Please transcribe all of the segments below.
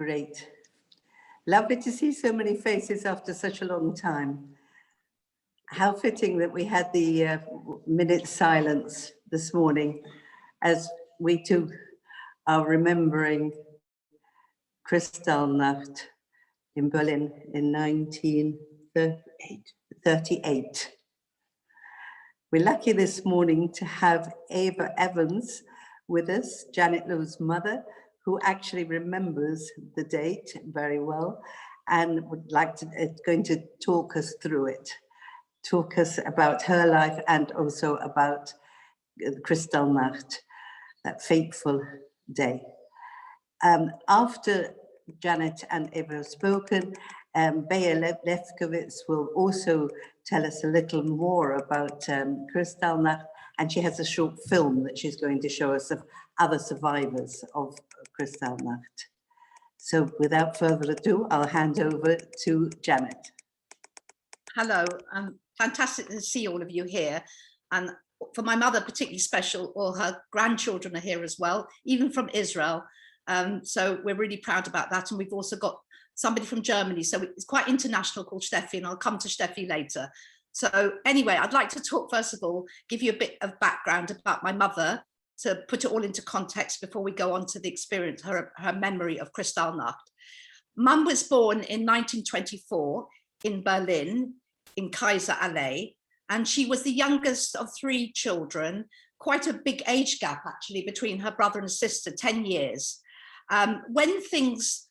Great. Lovely to see so many faces after such a long time. How fitting that we had the minute silence this morning as we too are remembering Kristallnacht in Berlin in 1938. We're lucky this morning to have Ava Evans with us, Janet Lou's mother, who actually remembers the date very well and would like to, going to talk us through it, talk us about her life and also about Kristallnacht, that fateful day. After Janet and Eva have spoken, Bea Lefkowitz will also tell us a little more about Kristallnacht, and she has a short film that she's going to show us of other survivors of Kristallnacht. So without further ado, I'll hand over to Janet. Hello, fantastic to see all of you here. And for my mother, particularly special, all her grandchildren are here as well, even from Israel. So we're really proud about that. And we've also got somebody from Germany. So it's quite international, called Steffi, and I'll come to Steffi later. So anyway, I'd like to talk, first of all, give you a bit of background about my mother to put it all into context before we go on to the experience, her memory of Kristallnacht. Mum was born in 1924 in Berlin, in Kaiser Allee, and she was the youngest of 3 children, quite a big age gap actually between her brother and sister, 10 years. When things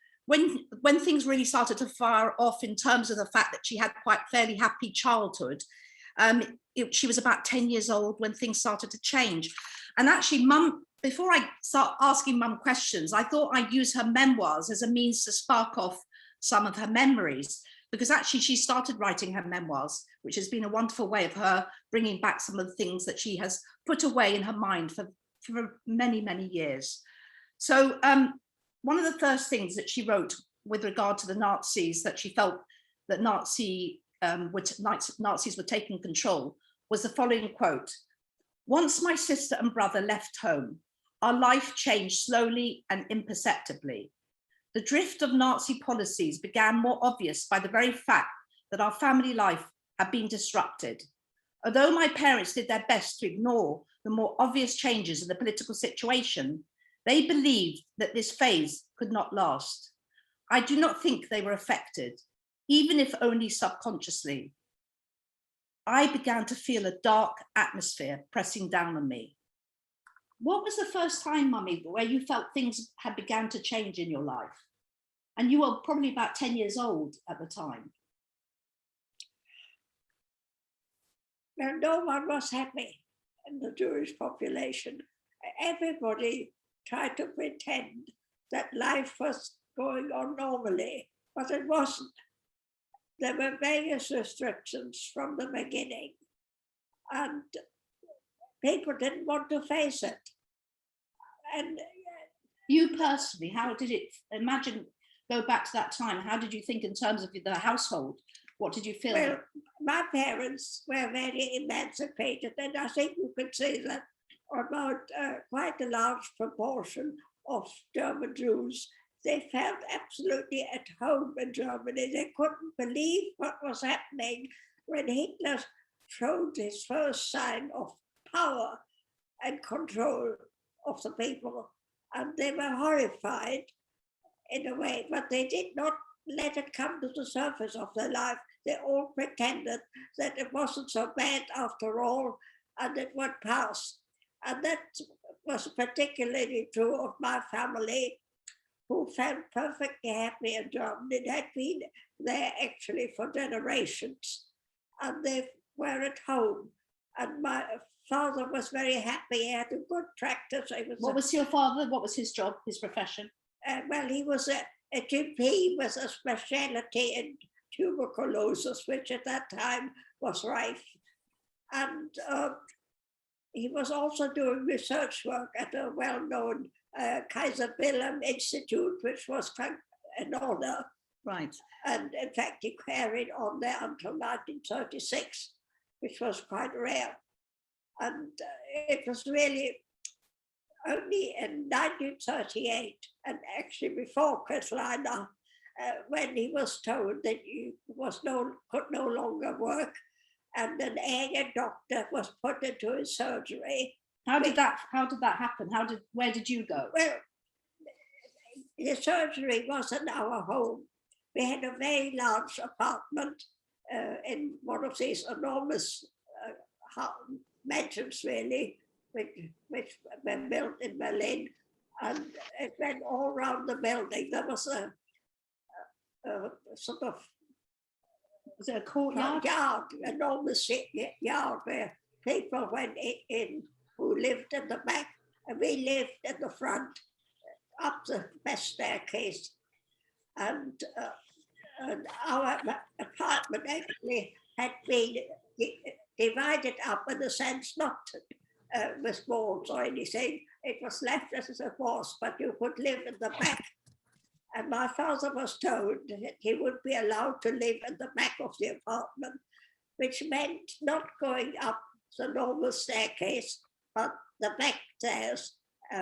really started to fire off in terms of the fact that she had quite fairly happy childhood, she was about 10 years old when things started to change. And actually, Mum, before I start asking Mum questions, I thought I'd use her memoirs as a means to spark off some of her memories, because actually she started writing her memoirs, which has been a wonderful way of her bringing back some of the things that she has put away in her mind for many, many years. So one of the first things that she wrote with regard to the Nazis, that she felt that Nazis were taking control, was the following quote: "Once my sister and brother left home, our life changed slowly and imperceptibly. The drift of Nazi policies began more obvious by the very fact that our family life had been disrupted. Although my parents did their best to ignore the more obvious changes in the political situation, they believed that this phase could not last. I do not think they were affected, even if only subconsciously. I began to feel a dark atmosphere pressing down on me." What was the first time, Mummy, where you felt things had begun to change in your life? And you were probably about 10 years old at the time. Well, no one was happy in the Jewish population. Everybody tried to pretend that life was going on normally, but it wasn't. There were various restrictions from the beginning, and people didn't want to face it. And you personally, how did it, go back to that time, how did you think in terms of the household? What did you feel? Well, my parents were very emancipated, and I think you could say that about quite a large proportion of German Jews, they felt absolutely at home in Germany. They couldn't believe what was happening when Hitler showed his first sign of power and control of the people. And they were horrified in a way, but they did not let it come to the surface of their life. They all pretended that it wasn't so bad after all, and it would pass. And that was particularly true of my family, who felt perfectly happy in Germany. It had been there actually for generations, and they were at home. And my father was very happy. He had a good practice. What was your father? What was his job, his profession? Well, he was a GP with a specialty in tuberculosis, which at that time was rife. And he was also doing research work at a well-known Kaiser Wilhelm Institute, which was an honor. Right. And in fact, he carried on there until 1936, which was quite rare. And it was really only in 1938, and actually before Kristallnacht, when he was told that he could no longer work, and an area doctor was put into his surgery. How did that happen? Where did you go? Well, the surgery was in our home. We had a very large apartment in one of these enormous mansions, really, which were built in Berlin, and it went all around the building. There was a sort of, was it a courtyard? Yard, enormous yard where people went in who lived in the back, and we lived in the front, up the best staircase. And our apartment actually had been divided up in a sense, not with walls or anything. It was left as it was, but you could live in the back. And my father was told that he would be allowed to live in the back of the apartment, which meant not going up the normal staircase, but the back stairs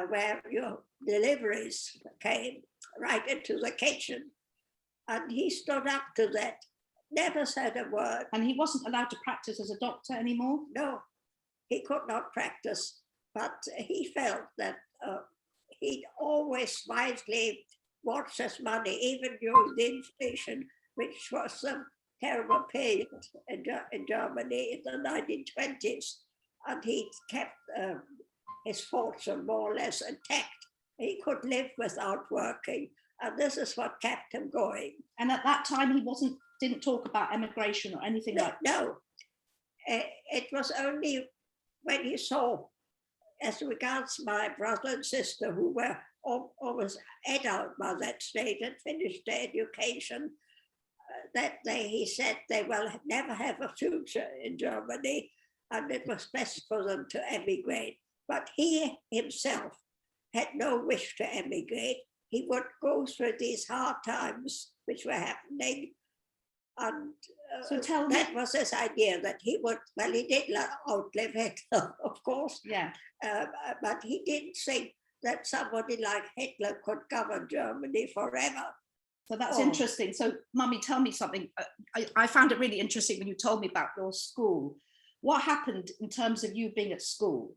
where your deliveries came right into the kitchen. And he stood up to that, never said a word. And he wasn't allowed to practice as a doctor anymore? No, he could not practice, but he felt that he'd always wisely watched his money, even during the inflation, which was a terrible period in Germany in the 1920s. And he kept his fortune more or less intact. He could live without working, and this is what kept him going. And at that time, he didn't talk about emigration or anything like that? No, it was only when he saw, as regards my brother and sister, who were almost adult by that stage and finished their education, he said they will never have a future in Germany, and it was best for them to emigrate. But he himself had no wish to emigrate. He would go through these hard times which were happening, and so tell that me, was his idea, that he would, well, he did outlive Hitler, of course, yeah, but he didn't think that somebody like Hitler could govern Germany forever. So that's interesting. So, Mummy, tell me something. I found it really interesting when you told me about your school. What happened in terms of you being at school?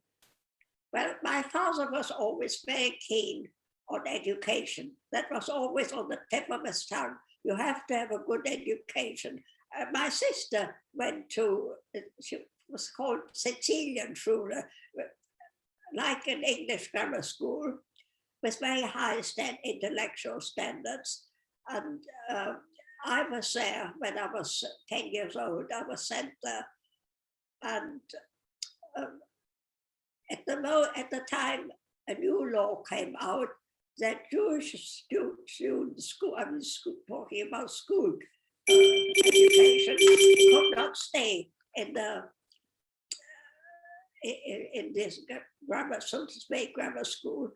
Well, my father was always very keen on education. That was always on the tip of his tongue. You have to have a good education. My sister went to, she was called Sicilian Schule, like an English grammar school, with very high intellectual standards. And I was there when I was 10 years old. I was sent there. And at the time, a new law came out that Jewish students, talking about school education, could not stay in this grammar, so to speak, grammar school,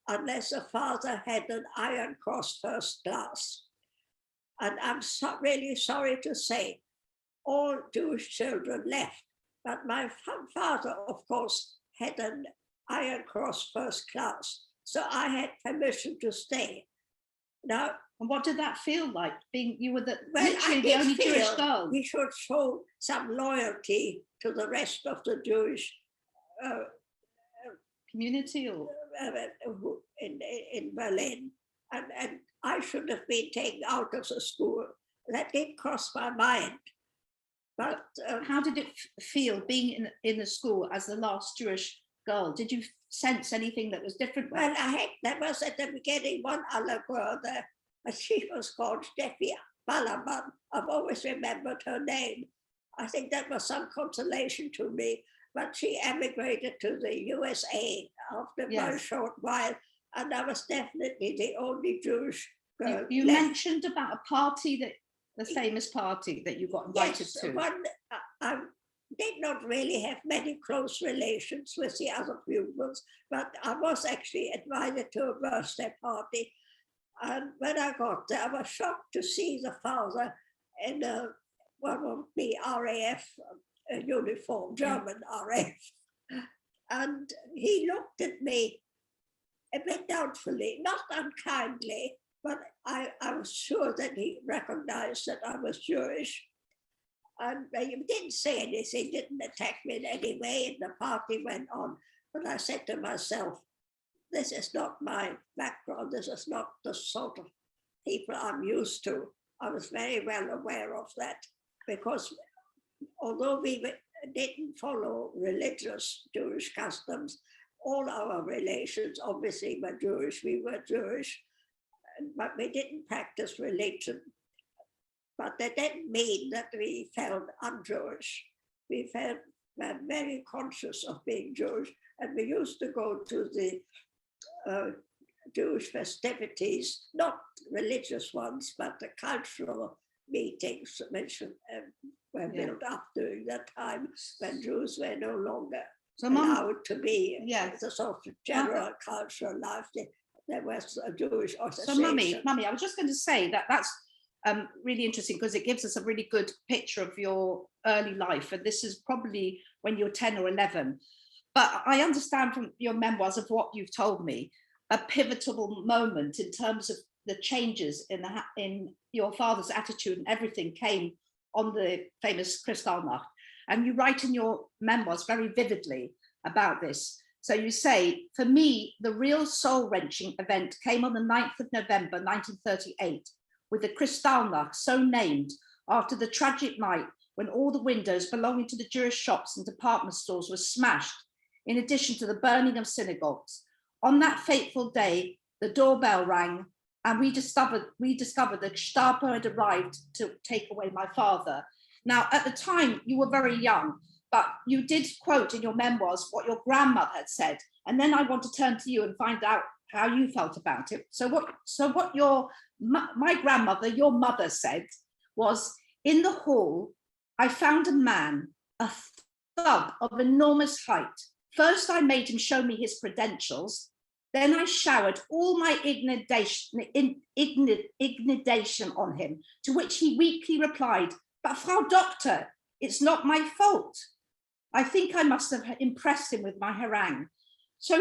unless the father had an Iron Cross first class. And I'm really sorry to say, all Jewish children left. But my father, of course, had an Iron Cross first class. So I had permission to stay. Now, and what did that feel like? You were literally the only Jewish girl. We should show some loyalty to the rest of the Jewish community or in Berlin, and I should have been taken out of the school. That didn't cross my mind. But how did it feel being in the school as the last Jewish girl? Did you sense anything that was different? Well, there was at the beginning one other girl there, and she was called Steffi Ballermann. I've always remembered her name. I think that was some consolation to me. But she emigrated to the USA after a very short while, and I was definitely the only Jewish girl. You mentioned about a party, the famous party that you got invited to. I did not really have many close relations with the other pupils, but I was actually invited to a birthday party. And when I got there, I was shocked to see the father in one of the RAF uniform, German RAF. And he looked at me a bit doubtfully, not unkindly, but I was sure that he recognized that I was Jewish. And he didn't say anything, didn't attack me in any way, and the party went on. But I said to myself, this is not my background, this is not the sort of people I'm used to. I was very well aware of that, because although we didn't follow religious Jewish customs, all our relations obviously were Jewish. We were Jewish, but we didn't practice religion. But that didn't mean that we felt un-Jewish. We felt very conscious of being Jewish, and we used to go to the Jewish festivities, not religious ones, but the cultural meetings which were built up during that time when Jews were no longer allowed to be the sort of general cultural life. There was a Jewish association. So, Mummy, I was just going to say that that's really interesting, because it gives us a really good picture of your early life, and this is probably when you're 10 or 11. But I understand from your memoirs of what you've told me, a pivotal moment in terms of the changes in your father's attitude and everything came on the famous Kristallnacht. And you write in your memoirs very vividly about this. So you say, for me, the real soul-wrenching event came on the 9th of November, 1938, with the Kristallnacht, so named after the tragic night when all the windows belonging to the Jewish shops and department stores were smashed, in addition to the burning of synagogues. On that fateful day, the doorbell rang, and we discovered the Gestapo had arrived to take away my father. Now, at the time, you were very young, but you did quote in your memoirs what your grandmother had said. And then I want to turn to you and find out how you felt about it. So what my grandmother, your mother, said was, in the hall, I found a man, a thug of enormous height. First, I made him show me his credentials. Then I showered all my ignition on him, to which he weakly replied, but Frau Doctor, it's not my fault. I think I must have impressed him with my harangue. So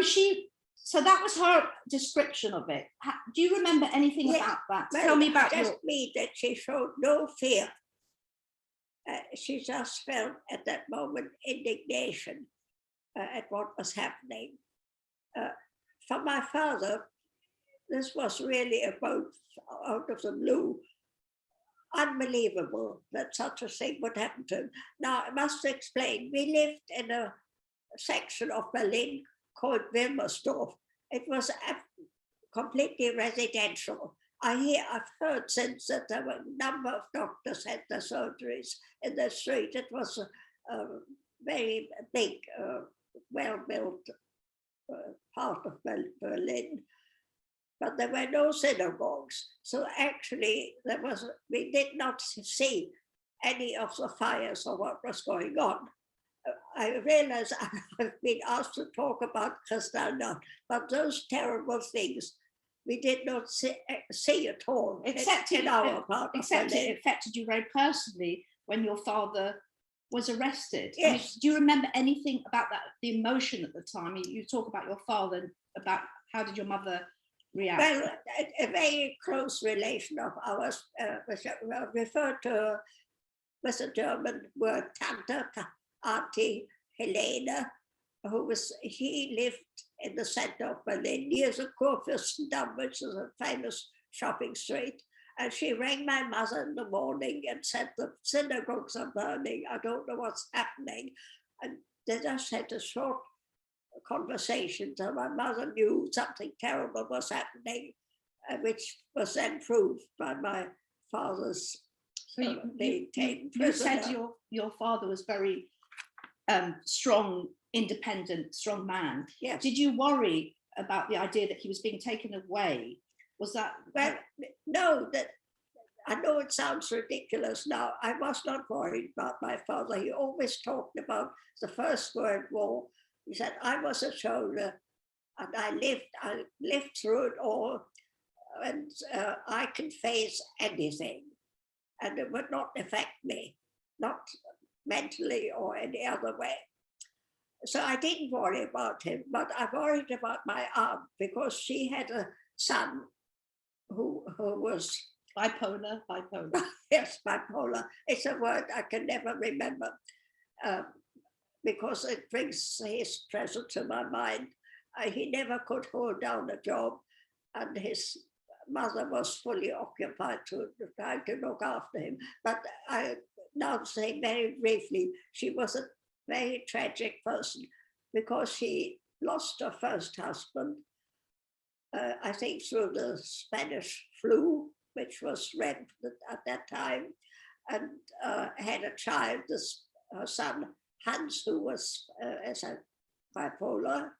that was her description of it. Do you remember anything about that? Well, tell me about just me that she showed no fear. She just felt at that moment indignation at what was happening. For my father, this was really about out of the blue. Unbelievable that such a thing would happen to him. Now, I must explain, we lived in a section of Berlin called Wilmersdorf. It was completely residential. I've heard since that there were a number of doctors had their surgeries in the street. It was a very big, well-built part of Berlin. But there were no synagogues. So actually, we did not see any of the fires or what was going on. I realize I've been asked to talk about Kristallnacht, but those terrible things we did not see at all. Except in our part of except Berlin. it affected you very personally when your father was arrested. Yes. I mean, do you remember anything about that, the emotion at the time? You talk about your father, about how did your mother react? Well, a very close relation of ours referred to with a German word, Tante, Auntie Helene, he lived in the center of Berlin, near the Kurfürstendamm, which is a famous shopping street. And she rang my mother in the morning and said, the synagogues are burning, I don't know what's happening. And they just had a short conversation, so my mother knew something terrible was happening, which was then proved by my father's being taken prisoner. You said your father was very strong, independent, strong man. Yes. Did you worry about the idea that he was being taken away? Was that? Well, no, I know it sounds ridiculous now. I was not worried about my father. He always talked about the First World War. He said, I was a soldier and I lived through it all, and I can face anything and it would not affect me, not mentally or any other way. So I didn't worry about him, but I worried about my aunt because she had a son who was Bipolar. yes, bipolar. It's a word I can never remember because it brings his present to my mind. He never could hold down a job, and his mother was fully occupied to trying to look after him. But I now say very briefly, she was a very tragic person because she lost her first husband, I think through the Spanish flu, which was rampant at that time, and had a child, her son Hans, who was as a bipolar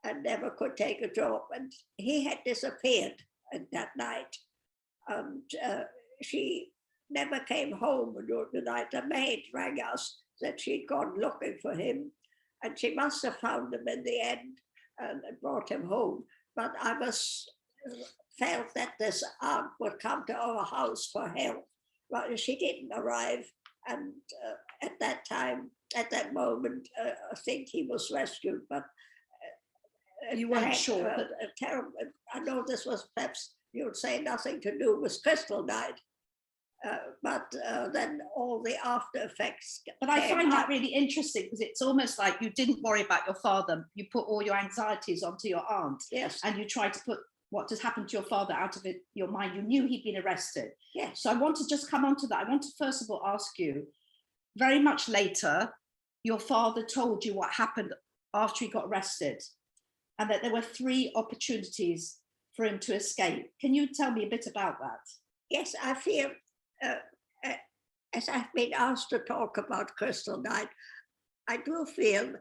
and never could take a job. And he had disappeared that night. And she never came home during the night. The maid rang us that she'd gone looking for him, and she must have found him in the end and brought him home. But I felt that this aunt would come to our house for help. But she didn't arrive. And at that time, at that moment, I think he was rescued. But you weren't sure. But terrible. I know this was perhaps, you would say, nothing to do with Kristallnacht. But then all the after effects. But I find that really interesting because it's almost like you didn't worry about your father. You put all your anxieties onto your aunt. Yes. And you tried to put what has happened to your father out of your mind. You knew he'd been arrested. Yes. So I want to just come on to that. I want to first of all ask you, very much later, your father told you what happened after he got arrested and that there were 3 opportunities for him to escape. Can you tell me a bit about that? Yes, I feel, as I've been asked to talk about Kristallnacht, I do feel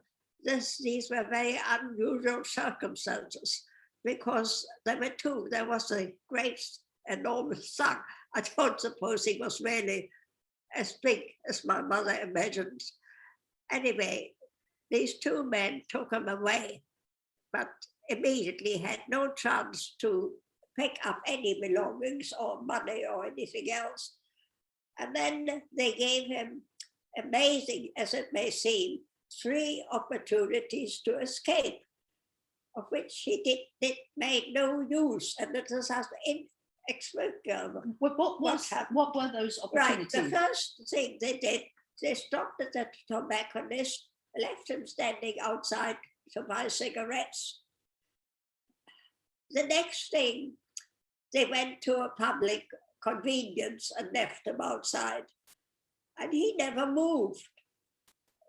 these were very unusual circumstances because there were 2. There was a great, enormous son. I don't suppose he was really as big as my mother imagined. Anyway, these 2 men took him away, but immediately had no chance to pick up any belongings or money or anything else. And then they gave him, amazing as it may seem, 3 opportunities to escape, of which he made no use, and it was inexplicable. What were those opportunities? Right, the first thing they did, they stopped at the tobacconist, left him standing outside to buy cigarettes. The next thing, they went to a public convenience and left him outside. And he never moved.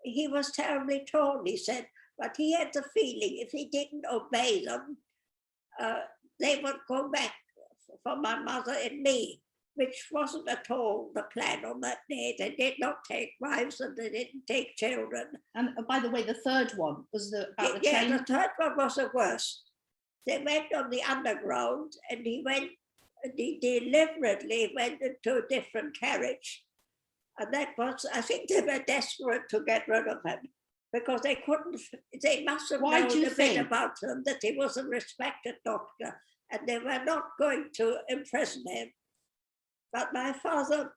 He was terribly torn, he said, but he had the feeling if he didn't obey them, they would go back for my mother and me, which wasn't at all the plan on that day. They did not take wives and they didn't take children. And by the way, the third one was about the train? Yeah, the third one was the worst. They went on the underground and he deliberately went into a different carriage. And that was, I think they were desperate to get rid of him because they must have known a bit about him, that he was a respected doctor and they were not going to imprison him. But my father,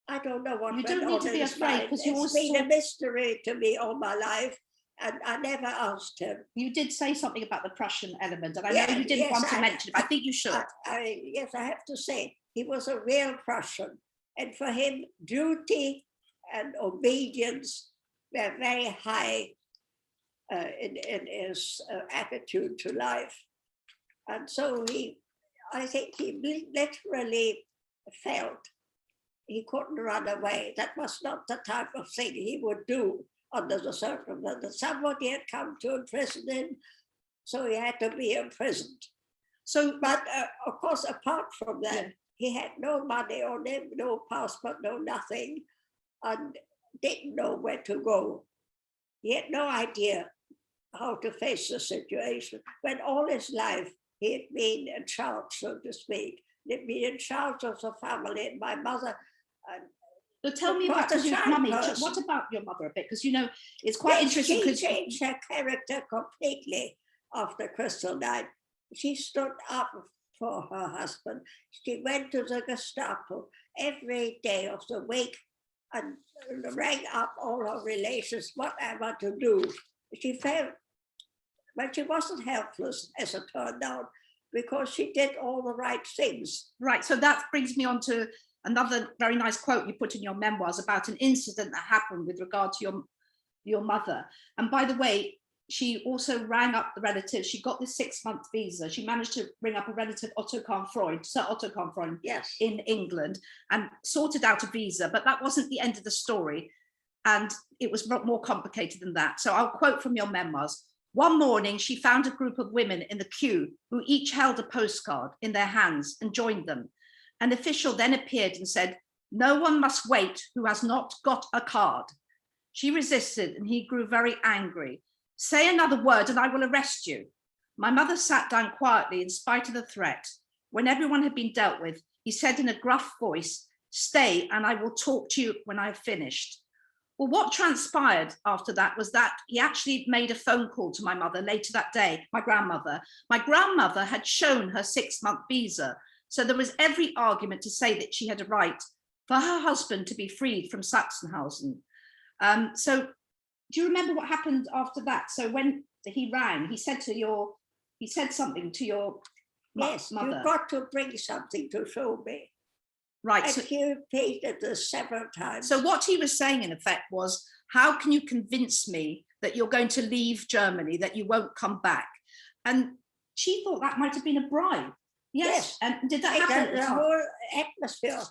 I don't know what went on in his mind. You don't need to be afraid because it's been a mystery to me all my life. And I never asked him. You did say something about the Prussian element, and I know you didn't want to mention it, but I think you should. Yes, I have to say, he was a real Prussian. And for him, duty and obedience were very high in his attitude to life. And so I think he literally felt he couldn't run away. That was not the type of thing he would do under the circumstances. Somebody had come to imprison him, so he had to be imprisoned. So, but of course, apart from that, he had no money on him, no passport, no nothing, and didn't know where to go. He had no idea how to face the situation, when all his life he had been in charge, so to speak. He'd been in charge of the family, and my mother. But tell me about Mummy. What about your mother a bit? Because you know it's quite interesting. She changed her character completely after Kristallnacht. She stood up for her husband. She went to the Gestapo every day of the week and rang up all her relations, whatever to do. She felt, but she wasn't helpless, as it turned out, because she did all the right things. Right, so that brings me on to another very nice quote you put in your memoirs about an incident that happened with regard to your mother. And by the way, she also rang up the relatives. She got this 6-month visa. She managed to ring up a relative, Sir Otto Confreund, Yes. in England, and sorted out a visa. But that wasn't the end of the story. And it was more complicated than that. So I'll quote from your memoirs. One morning, she found a group of women in the queue who each held a postcard in their hands and joined them. An official then appeared and said, "No one must wait who has not got a card." She resisted and he grew very angry. "Say another word and I will arrest you." My mother sat down quietly in spite of the threat. When everyone had been dealt with, he said in a gruff voice, "Stay and I will talk to you when I've finished." Well, what transpired after that was that he actually made a phone call to my mother later that day, my grandmother. My grandmother had shown her 6-month visa. So there was every argument to say that she had a right for her husband to be freed from Sachsenhausen. So do you remember what happened after that? So when he rang, he said something to your Yes, mother. you've got to bring something to show me. Right. And So, he repeated this several times. so what he was saying, in effect, was, how can you convince me that you're going to leave Germany, that you won't come back? And she thought that might have been a bribe. Yes. And did that happen? The whole atmosphere,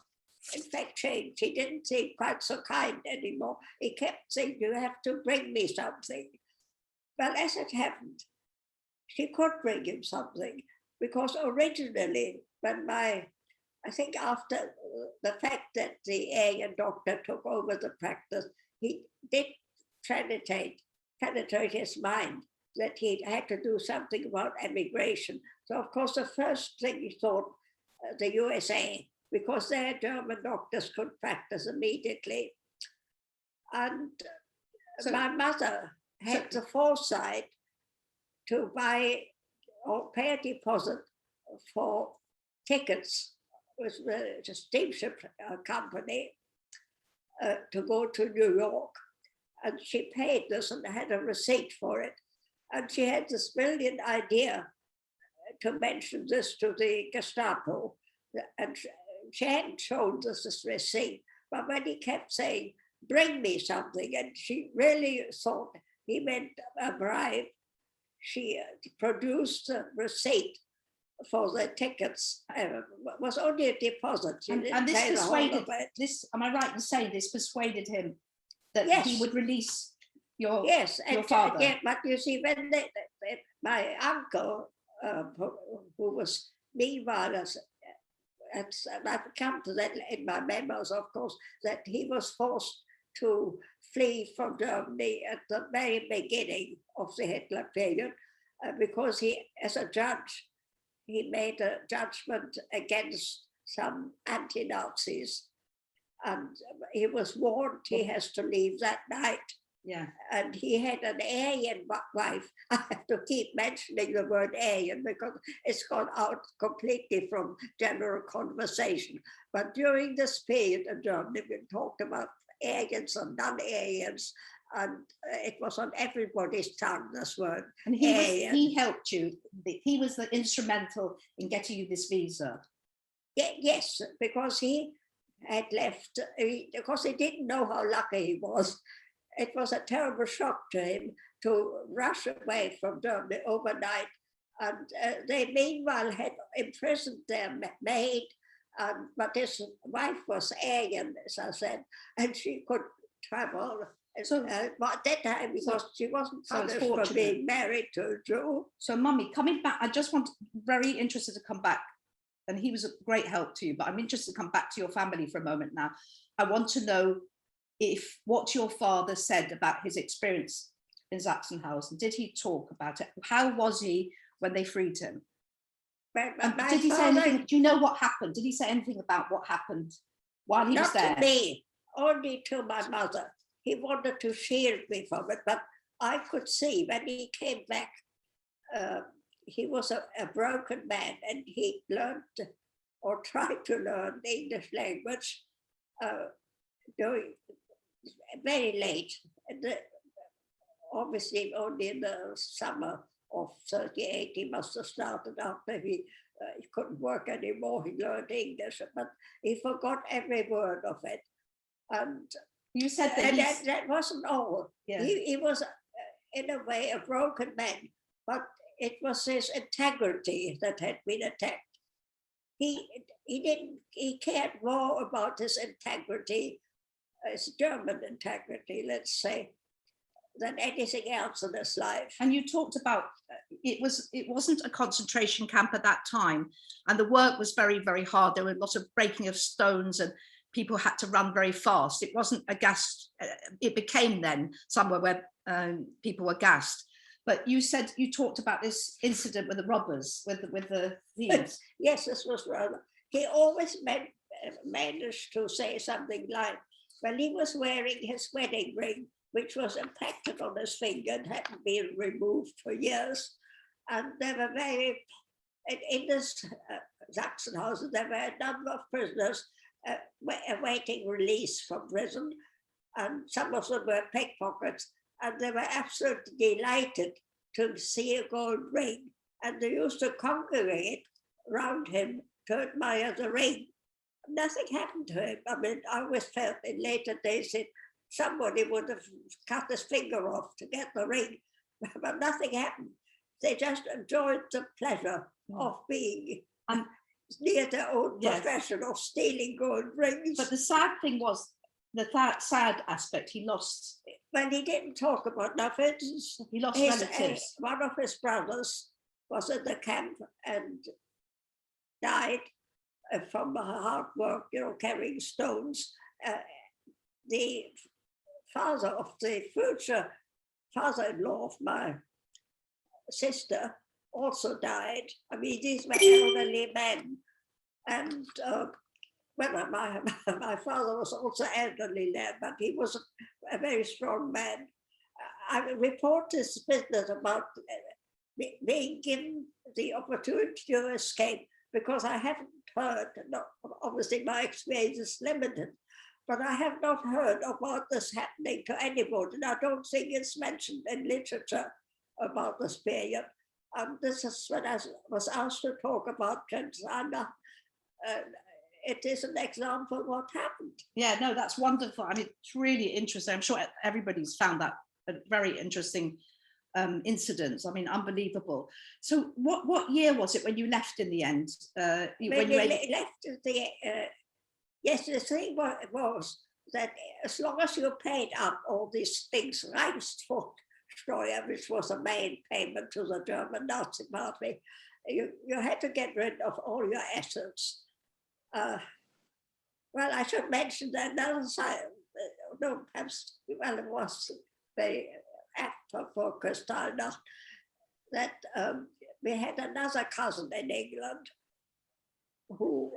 in fact, changed. He didn't seem quite so kind anymore. He kept saying, "You have to bring me something." Well, as it happened, she could bring him something, because originally, when I think after the fact that the Aryan doctor took over the practice, he did penetrate his mind that he had to do something about emigration. So, of course, the first thing he thought, the USA, because their German doctors could practice immediately. And so, my mother had the foresight to buy or pay a deposit for tickets with the steamship company to go to New York. And she paid this and had a receipt for it. And she had this brilliant idea to mention this to the Gestapo. And she hadn't shown this receipt, but when he kept saying, "Bring me something," and she really thought he meant a bribe, she produced a receipt for the tickets. It was only a deposit. And this persuaded, am I right in saying this persuaded him that he would release your father? Yeah, but you see, when my uncle, who was meanwhile, I've come to that in my memoirs, of course, that he was forced to flee from Germany at the very beginning of the Hitler period, because he, as a judge, he made a judgment against some anti-Nazis, and he was warned he has to leave that night. Yeah. And he had an Aryan wife. I have to keep mentioning the word Aryan because it's gone out completely from general conversation. But during this period in Germany, we talked about Aryans and non-Aryans, and it was on everybody's tongue, this word. And he helped you. He was the instrumental in getting you this visa. Yes, because he had left, because he didn't know how lucky he was. It was a terrible shock to him to rush away from Germany overnight. And they meanwhile had imprisoned their maid, but his wife was Aryan, as I said, and she could travel. So, but at that time, she wasn't punished for being married to a Jew. So, Mummy, coming back, I just want, very interested to come back, and he was a great help to you, but I'm interested to come back to your family for a moment now. I want to know what your father said about his experience in Sachsenhausen. Did he talk about it? How was he when they freed him? Did he say anything? Do you know what happened? Did he say anything about what happened while he was there? Not to me, only to my mother. He wanted to shield me from it, but I could see when he came back, he was a broken man, and he learned or tried to learn the English language. doing very late. And obviously only in the summer of 38 he must have started after he couldn't work anymore. He learned English, but he forgot every word of it. And you said that, that wasn't all. Yeah. He was in a way a broken man, but it was his integrity that had been attacked. He cared more about his integrity, his German integrity, let's say, than anything else in his life. And you talked about it wasn't a concentration camp at that time, and the work was very, very hard. There were lots of breaking of stones, and people had to run very fast. It wasn't a gas. It became then somewhere where people were gassed. But you said you talked about this incident with the robbers, with the thieves. Yes, this was rather. He always managed to say something like, "Well, he was wearing his wedding ring, which was impacted on his finger and hadn't been removed for years." And they were very, in this Sachsenhausen, there were a number of prisoners awaiting release from prison, and some of them were pickpockets, and they were absolutely delighted to see a gold ring. And they used to congregate around him to admire the ring. Nothing happened to him. I mean, I always felt in later days that somebody would have cut his finger off to get the ring, but nothing happened. They just enjoyed the pleasure of being near their own profession of stealing gold rings. But the sad thing was, sad aspect, he lost. When he didn't talk about nothing, he lost relatives. One of his brothers was in the camp and died from hard work, carrying stones. The father of the future father-in-law of my sister also died. I mean, these were elderly men. And well, my father was also elderly then, but he was a very strong man. I report this business about being given the opportunity to escape, because I haven't heard, obviously my experience is limited, but I have not heard about this happening to anybody. And I don't think it's mentioned in literature about this period. This is when I was asked to talk about Kristallnacht. It is an example of what happened. Yeah, no, that's wonderful. I mean, it's really interesting. I'm sure everybody's found that a very interesting incident. I mean, unbelievable. So what year was it when you left in the end? When you left yes, the thing was that as long as you paid up all these things, SHtory, which was a main payment to the German Nazi Party, you had to get rid of all your assets. Well, I should mention that another side, no, perhaps, well, it was very apt for Kristallnacht, that we had another cousin in England who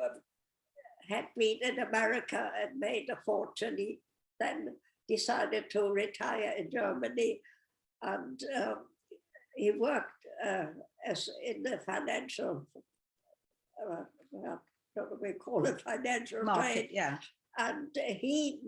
had been in America and made a fortune. He then decided to retire in Germany, and he worked as in the financial, what do we call it, financial market, trade. yeah. And he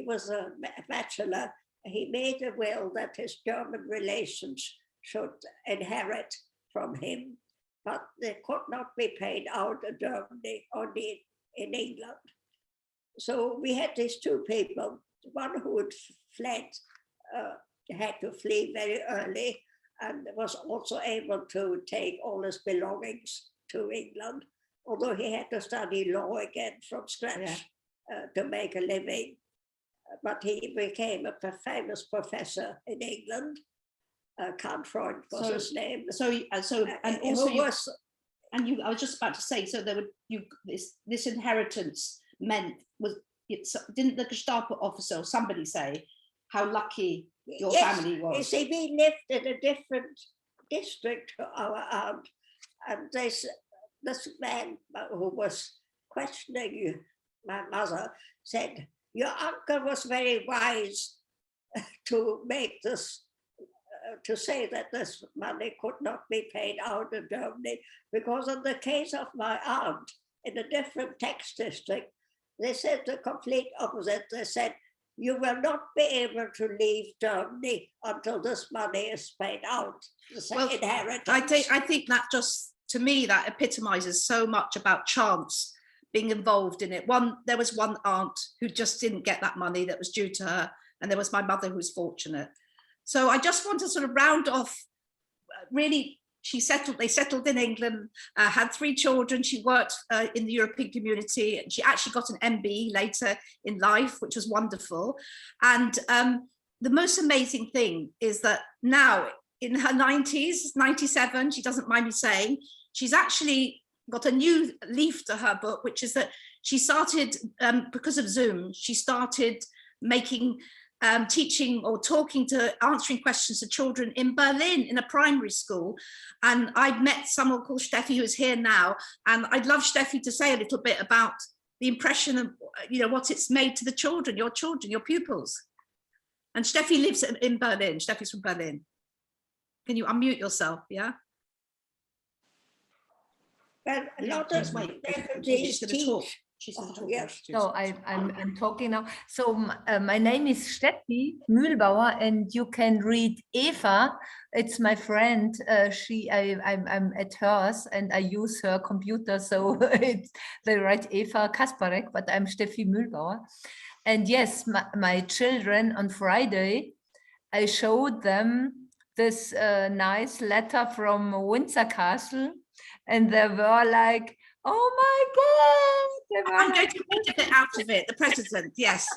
was a bachelor. He made a will that his German relations should inherit from him, but they could not be paid out in Germany, only in England. So we had these two people, one who had fled, had to flee very early, and was also able to take all his belongings to England, although he had to study law again from scratch to make a living. But he became a famous professor in England. Count Freud was his name. I was just about to say, so there would this inheritance meant didn't the Gestapo officer or somebody say how lucky your family was? You see, we lived in a different district to our aunt, and this man who was questioning my mother said, "Your uncle was very wise to make this, to say that this money could not be paid out in Germany, because in the case of my aunt in a different tax district, they said the complete opposite. They said, you will not be able to leave Germany until this money is paid out, the inheritance. I think that just, to me, that epitomizes so much about chance being involved in it. There was one aunt who just didn't get that money that was due to her, and there was my mother who was fortunate. So I just want to sort of round off, really, they settled in England, had 3 children. She worked in the European community, and she actually got an MBE later in life, which was wonderful. And the most amazing thing is that now in her 90s, 97, she doesn't mind me saying, she's actually got a new leaf to her book, which is that she started, because of Zoom, she started making teaching or answering questions to children in Berlin in a primary school. And I've met someone called Steffi who's here now. And I'd love Steffi to say a little bit about the impression of, what it's made to the children, your pupils. And Steffi lives in Berlin. Steffi's from Berlin. Can you unmute yourself? Yeah. Well, a lot of refugees teach. Yes. So I'm talking now. So my name is Steffi Mühlbauer, and you can read Eva. It's my friend. I'm at hers, and I use her computer. So they write Eva Kasparek, but I'm Steffi Mühlbauer. And yes, my children on Friday, I showed them this nice letter from Windsor Castle, and they were like, oh my God. I'm going to read a bit out of it. The president, yes.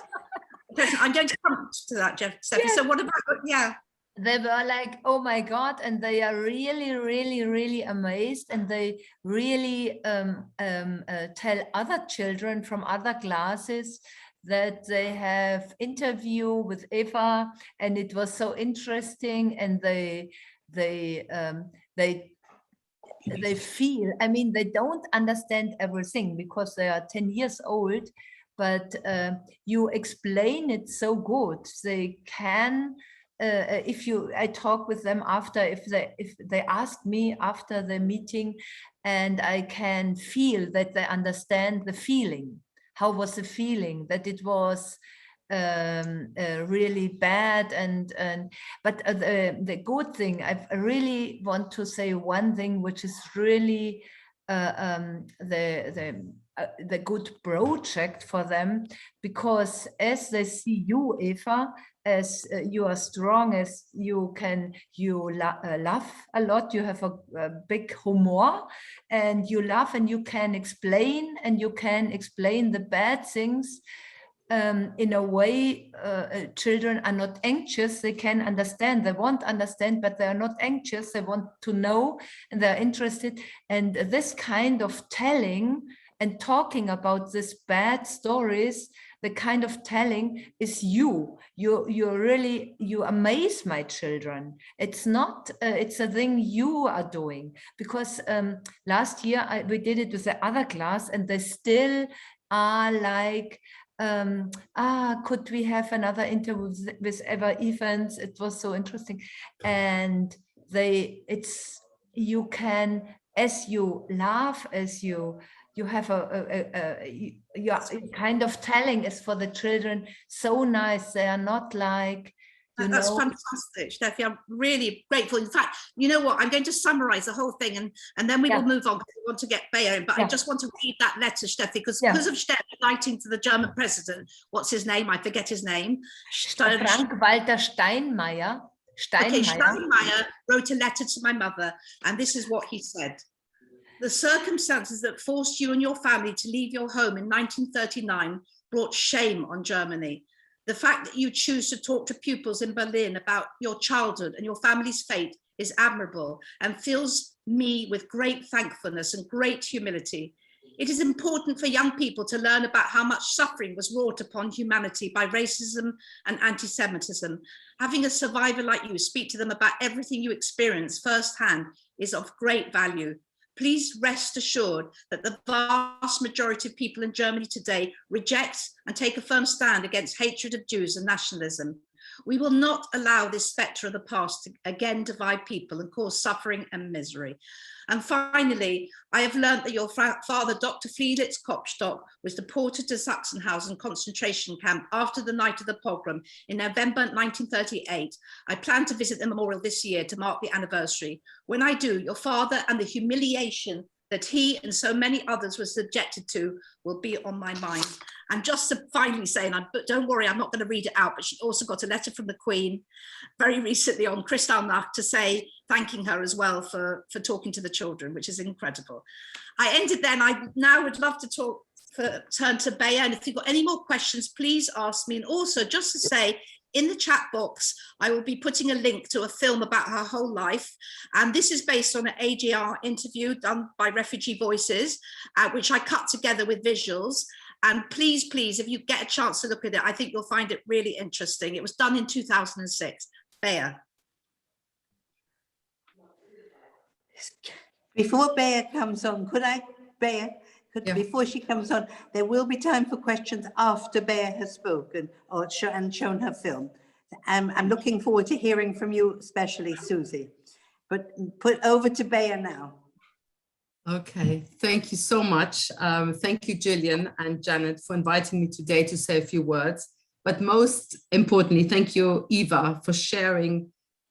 I'm going to come to that, Steffi. Yes. So what about, yeah. They were like, oh my God. And they are really, really, really amazed. And they really tell other children from other classes that they have interview with Eva, and it was so interesting. And they feel, I mean, they don't understand everything because they are 10 years old, but you explain it so good. They can, I talk with them after, if they ask me after the meeting, and I can feel that they understand the feeling. How was the feeling? That it was really bad, but the good thing, I really want to say one thing, which is really the good project for them, because as they see you, Eva, as you are strong, as you laugh a lot, you have a big humor, and you laugh, and you can explain the bad things in a way. Children are not anxious, they can understand, they want to understand, but they are not anxious, they want to know, and they're interested. And this kind of telling and talking about these bad stories, the kind of telling is you amaze my children. It's not, it's a thing you are doing, because last year we did it with the other class, and they still are like, could we have another interview with Eva Evans? It was so interesting. And you can, as you laugh, as you have your kind of telling is for the children so nice. They are not like, that's fantastic, Steffi. I'm really grateful. In fact, you know what? I'm going to summarize the whole thing, and then we will move on, because we want to get Bayer in. But I just want to read that letter, Steffi, because of Steffi writing to the German president. What's his name? I forget his name. Frank-Walter Steinmeier. Okay, Steinmeier wrote a letter to my mother, and this is what he said. The circumstances that forced you and your family to leave your home in 1939 brought shame on Germany. The fact that you choose to talk to pupils in Berlin about your childhood and your family's fate is admirable and fills me with great thankfulness and great humility. It is important for young people to learn about how much suffering was wrought upon humanity by racism and anti-Semitism. Having a survivor like you speak to them about everything you experienced firsthand is of great value. Please rest assured that the vast majority of people in Germany today reject and take a firm stand against hatred of Jews and nationalism. We will not allow this spectre of the past to again divide people and cause suffering and misery. And finally, I have learned that your father, Dr. Felix Kopstock, was deported to Sachsenhausen concentration camp after the night of the pogrom in November 1938. I plan to visit the memorial this year to mark the anniversary. When I do, your father and the humiliation that he and so many others were subjected to will be on my mind. And just to finally say, but don't worry, I'm not going to read it out, but she also got a letter from the Queen very recently on Kristallnacht to say, thanking her as well for talking to the children, which is incredible. I ended then. I now would love to turn to Bea, and if you've got any more questions, please ask me. And also just to say, in the chat box, I will be putting a link to a film about her whole life. And this is based on an AGR interview done by Refugee Voices, which I cut together with visuals. And please, please, if you get a chance to look at it, I think you'll find it really interesting. It was done in 2006. Bea. Before Bea comes on, before she comes on, there will be time for questions after Bea has spoken and shown her film. I'm looking forward to hearing from you, especially Susie. But put over to Bea now. Okay, thank you so much. Thank you, Gillian and Janet, for inviting me today to say a few words. But most importantly, thank you, Eva, for sharing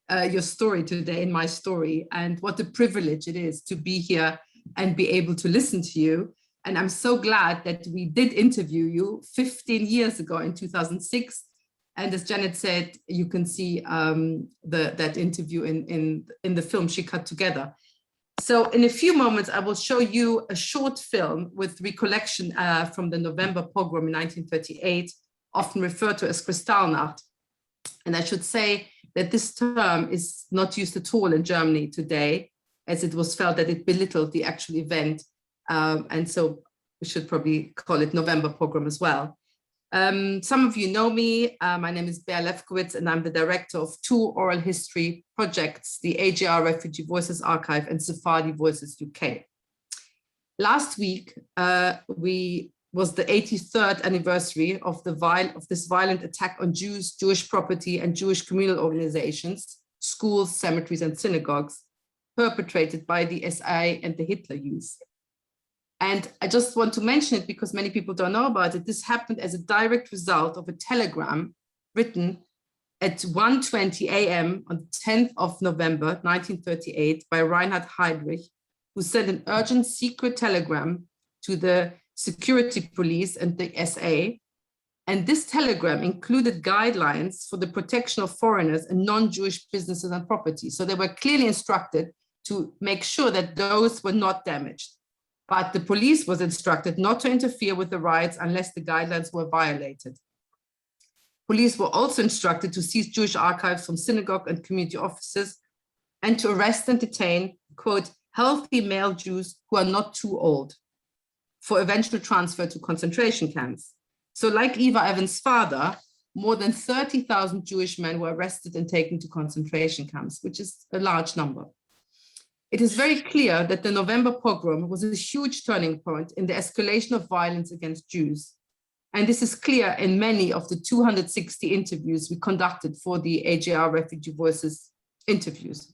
your story today in my story, and what a privilege it is to be here and be able to listen to you. And I'm so glad that we did interview you 15 years ago in 2006. And as Janet said, you can see that interview in the film she cut together. So in a few moments, I will show you a short film with recollection from the November pogrom in 1938, often referred to as Kristallnacht. And I should say that this term is not used at all in Germany today, as it was felt that it belittled the actual event. And so we should probably call it November pogrom as well. Some of you know me. My name is Bea Lefkowitz, and I'm the director of two oral history projects, the AGR Refugee Voices Archive and Sephardi Voices UK. Last week, was the 83rd anniversary of this violent attack on Jews, Jewish property, and Jewish communal organizations, schools, cemeteries, and synagogues, perpetrated by the SA and the Hitler Youth. And I just want to mention it because many people don't know about it. This happened as a direct result of a telegram written at 1:20 a.m. on the 10th of November, 1938, by Reinhard Heydrich, who sent an urgent secret telegram to the security police and the SA. And this telegram included guidelines for the protection of foreigners and non-Jewish businesses and property. So they were clearly instructed to make sure that those were not damaged. But the police was instructed not to interfere with the riots unless the guidelines were violated. Police were also instructed to seize Jewish archives from synagogue and community offices and to arrest and detain, quote, healthy male Jews who are not too old, for eventual transfer to concentration camps. So like Eva Evans' father, more than 30,000 Jewish men were arrested and taken to concentration camps, which is a large number. It is very clear that the November pogrom was a huge turning point in the escalation of violence against Jews. And this is clear in many of the 260 interviews we conducted for the AGR Refugee Voices interviews.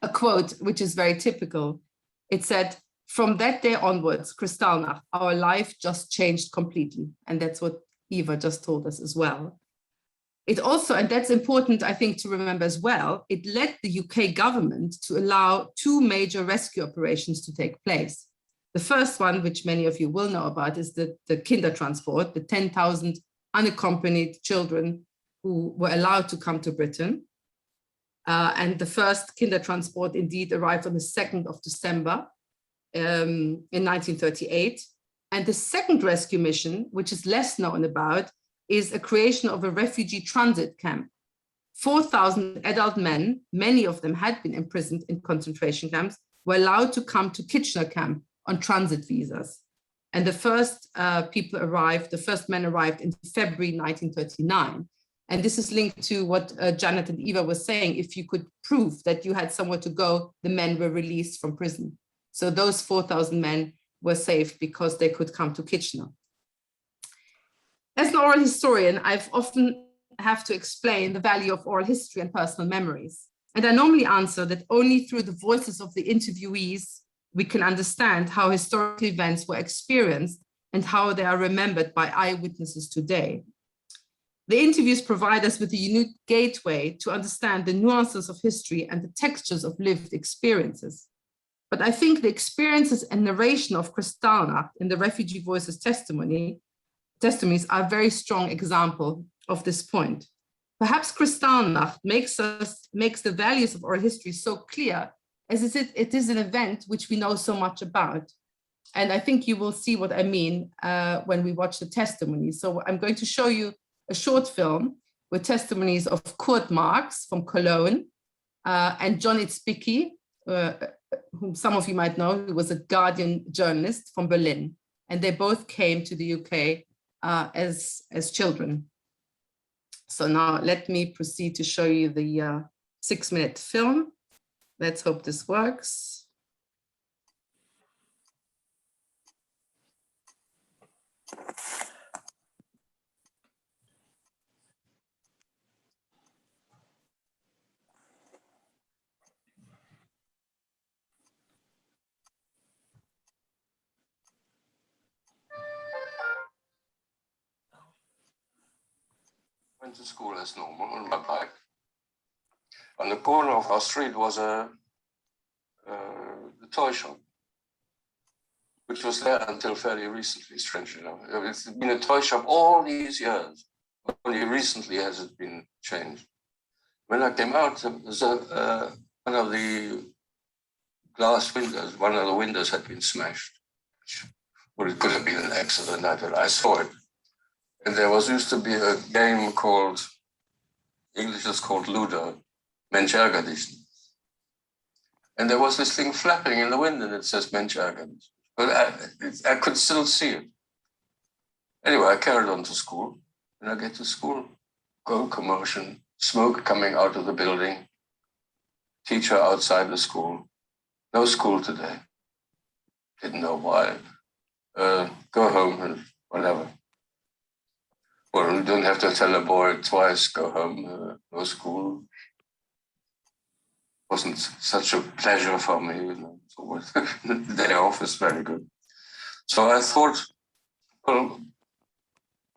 A quote, which is very typical, it said, "From that day onwards, Kristallnacht, our life just changed completely." And that's what Eva just told us as well. It also, and that's important, I think, to remember as well, it led the UK government to allow two major rescue operations to take place. The first one, which many of you will know about, is the Kindertransport, the 10,000 unaccompanied children who were allowed to come to Britain. And the first Kindertransport indeed arrived on the 2nd of December in 1938. And the second rescue mission, which is less known about, is a creation of a refugee transit camp. 4,000 adult men, many of them had been imprisoned in concentration camps, were allowed to come to Kitchener camp on transit visas. And the first men arrived in February 1939. And this is linked to what Janet and Eva were saying. If you could prove that you had somewhere to go, the men were released from prison. So those 4,000 men were saved because they could come to Kitchener. As an oral historian, I've often have to explain the value of oral history and personal memories. And I normally answer that only through the voices of the interviewees we can understand how historical events were experienced and how they are remembered by eyewitnesses today. The interviews provide us with a unique gateway to understand the nuances of history and the textures of lived experiences. But I think the experiences and narration of Kristallnacht in the Refugee Voices testimonies are a very strong example of this point. Perhaps Kristallnacht makes the values of oral history so clear, as it is an event which we know so much about. And I think you will see what I mean when we watch the testimonies. So I'm going to show you a short film with testimonies of Kurt Marx from Cologne and John Itzbicki, whom some of you might know, who was a Guardian journalist from Berlin. And they both came to the UK as children. So now let me proceed to show you the 6-minute film. Let's hope this works. Went to school as normal on my bike. On the corner of our street was a toy shop, which was there until fairly recently, strangely enough. It's been a toy shop all these years. Only recently has it been changed. When I came out, there's one of the glass windows, one of the windows had been smashed. Well, it could have been an accident. I saw it. And there used to be a game called, English is called Ludo, Mensch ärger dich. And there was this thing flapping in the wind and it says Mensch ärger dich. But I could still see it. Anyway, I carried on to school. When I get to school, commotion, smoke coming out of the building, teacher outside the school. No school today. Didn't know why. Go home and whatever. Well, you don't have to tell a boy twice, go home, no school. Wasn't such a pleasure for me, you know. So the day off is very good. So I thought, well,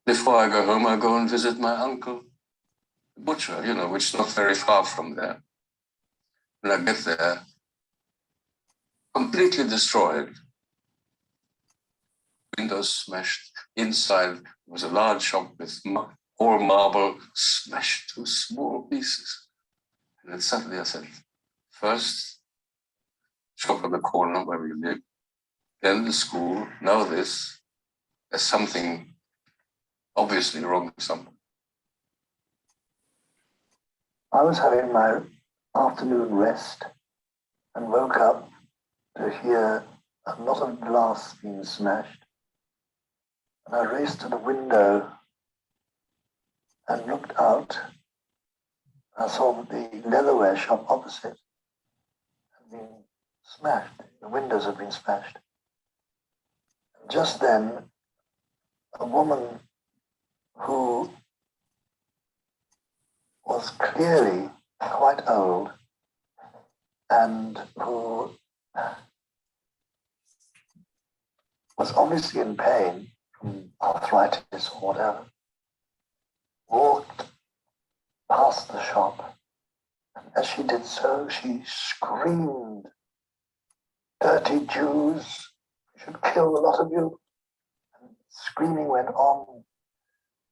before I go home, I'll go and visit my uncle, the butcher, you know, which is not very far from there. When I get there, completely destroyed. Windows smashed. Inside was a large shop with all marble smashed to small pieces. And then suddenly I said, first, shop on the corner where we live, then the school, now this. There's something obviously wrong somewhere. I was having my afternoon rest and woke up to hear a lot of glass being smashed. And I raced to the window and looked out. I saw that the leatherware shop opposite had been smashed. The windows had been smashed. And just then, a woman who was clearly quite old and who was obviously in pain from arthritis or whatever, walked past the shop. And as she did so, she screamed, "Dirty Jews, we should kill a lot of you." And screaming went on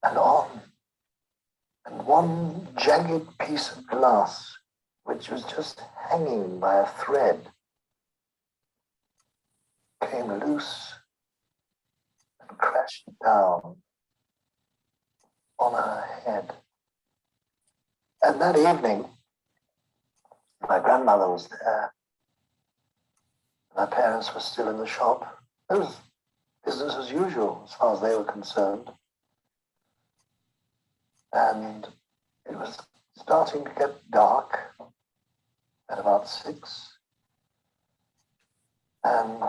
and on. And one jagged piece of glass, which was just hanging by a thread, came loose and crashed down on her head. And that evening, my grandmother was there. My parents were still in the shop. It was business as usual as far as they were concerned. And it was starting to get dark at about 6. And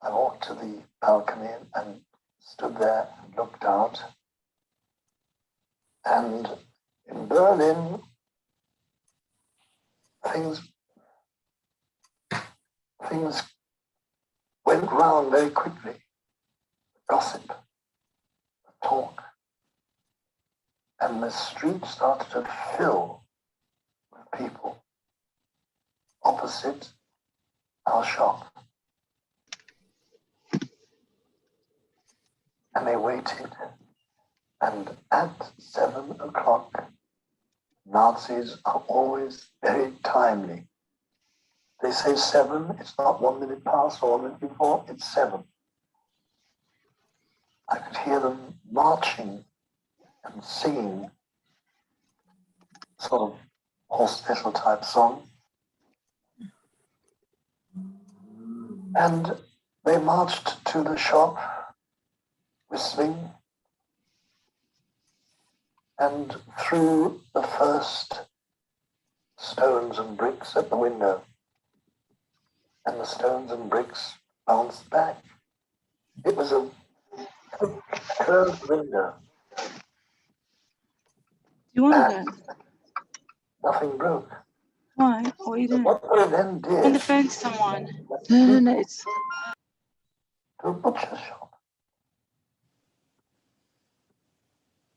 I walked to the balcony and stood there and looked out. And in Berlin, things went round very quickly. Gossip, talk, and the street started to fill with people opposite our shop. And they waited, and at 7 o'clock, Nazis are always very timely. They say 7, it's not 1 minute past or 1 minute before, it's 7. I could hear them marching and singing sort of horse special type song. And they marched to the shop, whistling, and threw the first stones and bricks at the window. And the stones and bricks bounced back. It was a curved window. You want that? Nothing broke. Why? What are you doing? What they then did, On the phone to someone. No, it's... to a butcher shop,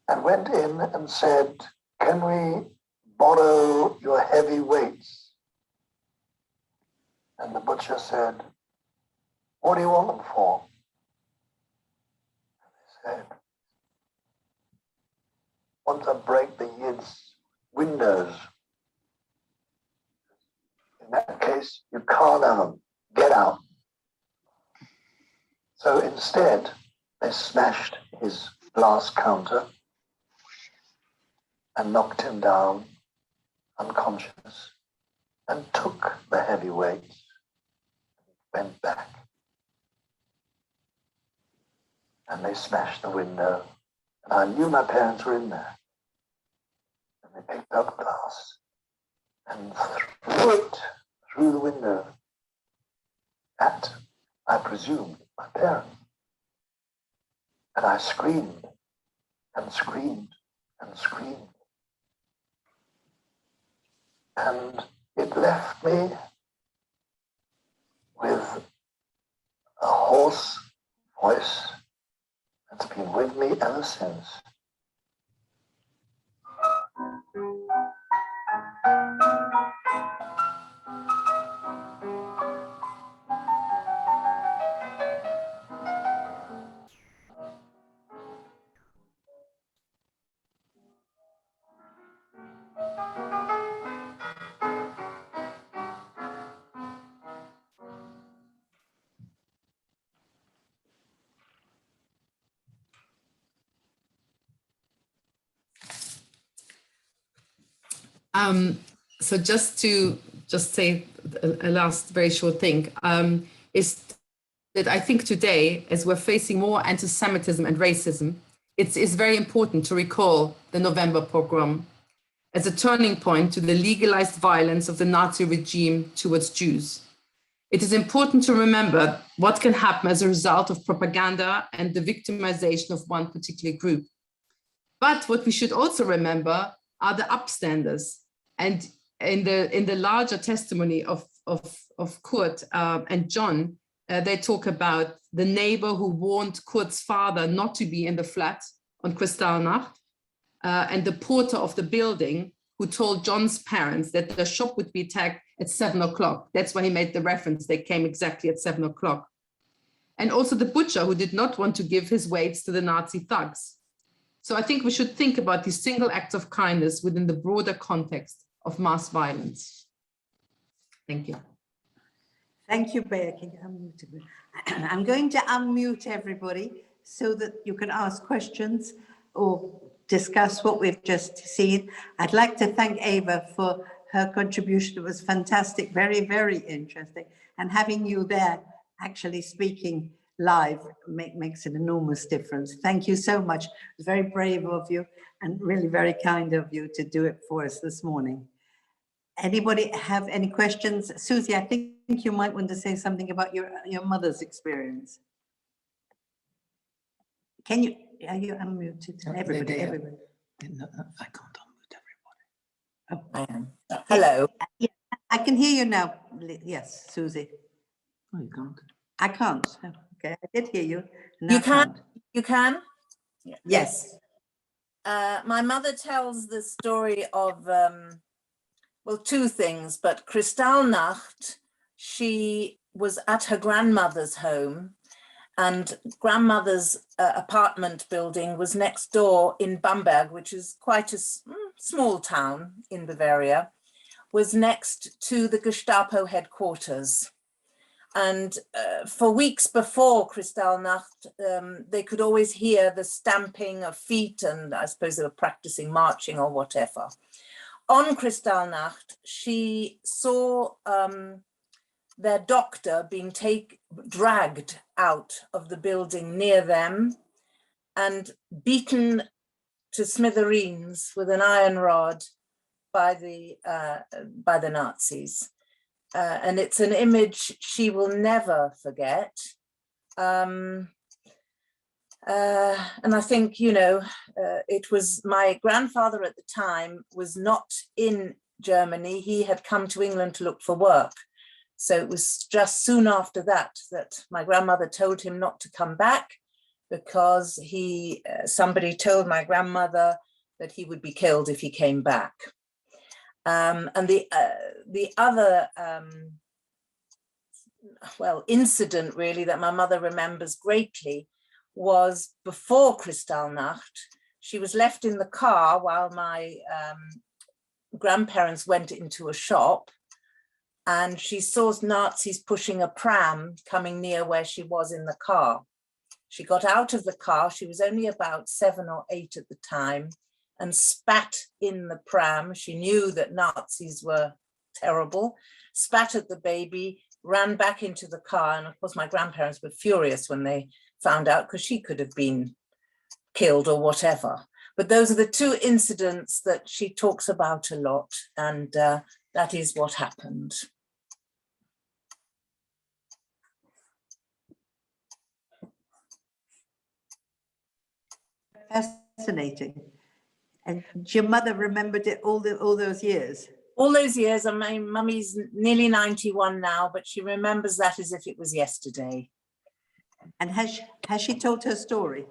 and went in and said, "Can we borrow your heavy weights?" And the butcher said, "What do you want them for?" And they said, "Want to break the Yid's windows. In that case, you can't have them. Get out." So instead, they smashed his glass counter and knocked him down unconscious and took the heavy weights and went back. And they smashed the window, and I knew my parents were in there. And they picked up glass and threw it through the window at, I presumed, my parents. And I screamed and screamed and screamed. And it left me with a hoarse voice that's been with me ever since. So just to say a last very short thing, is that I think today, as we're facing more anti-Semitism and racism, it's very important to recall the November pogrom as a turning point to the legalized violence of the Nazi regime towards Jews. It is important to remember what can happen as a result of propaganda and the victimization of one particular group. But what we should also remember are the upstanders. And in the larger testimony of Kurt and John, they talk about the neighbor who warned Kurt's father not to be in the flat on Kristallnacht, and the porter of the building who told John's parents that the shop would be attacked at 7 o'clock. That's why he made the reference. They came exactly at 7 o'clock. And also the butcher who did not want to give his weights to the Nazi thugs. So I think we should think about these single acts of kindness within the broader context of mass violence. Thank you. Thank you, Becky. I'm going to unmute everybody so that you can ask questions or discuss what we've just seen. I'd like to thank Ava for her contribution. It was fantastic, very, very interesting. And having you there actually speaking live makes an enormous difference. Thank you so much. It was very brave of you and really very kind of you to do it for us this morning. Anybody have any questions? Susie, I think you might want to say something about your mother's experience. Are you unmuted? Everybody. No, I can't unmute everybody. Oh. I am. Hello. Yeah, I can hear you now. Yes, Susie. Oh, you can't. I can't. Oh, okay, I did hear you. Now You I can? can't. You can? Yes. My mother tells the story of, well, two things, but Kristallnacht, she was at her grandmother's home, and grandmother's apartment building was next door in Bamberg, which is quite a small town in Bavaria, was next to the Gestapo headquarters. And for weeks before Kristallnacht, they could always hear the stamping of feet, and I suppose they were practicing marching or whatever. On Kristallnacht, she saw their doctor being dragged out of the building near them and beaten to smithereens with an iron rod by the Nazis. And it's an image she will never forget. And I think, you know, it was my grandfather at the time was not in Germany. He had come to England to look for work. So it was just soon after that my grandmother told him not to come back, because somebody told my grandmother that he would be killed if he came back. And the other, well, incident really that my mother remembers greatly was before Kristallnacht. She was left in the car while my grandparents went into a shop, and she saw Nazis pushing a pram coming near where she was in the car. She got out of the car, she was only about 7 or 8 at the time, and spat in the pram. She knew that Nazis were terrible, spat at the baby, ran back into the car. And of course, my grandparents were furious when they found out, because she could have been killed or whatever. But those are the two incidents that she talks about a lot. And that is what happened. Fascinating. And your mother remembered it all those years? All those years, and my mummy's nearly 91 now, but she remembers that as if it was yesterday. And has she told her story?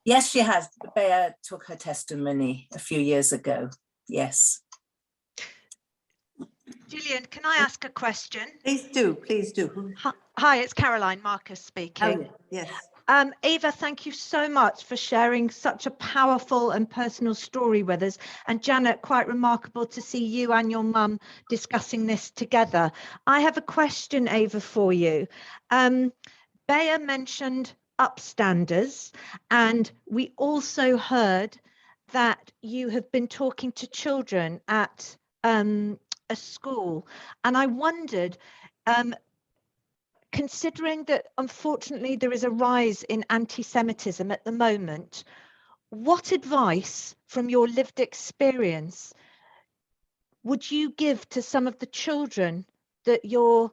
Yes, she has. Bea took her testimony a few years ago. Yes. Gillian, can I ask a question? Please do, please do. Hi, it's Caroline Marcus speaking. Oh, yes. Eva, thank you so much for sharing such a powerful and personal story with us. And Janet, quite remarkable to see you and your mum discussing this together. I have a question, Eva, for you. Bea mentioned upstanders, and we also heard that you have been talking to children at a school. And I wondered, considering that unfortunately there is a rise in anti-Semitism at the moment, what advice from your lived experience would you give to some of the children that you're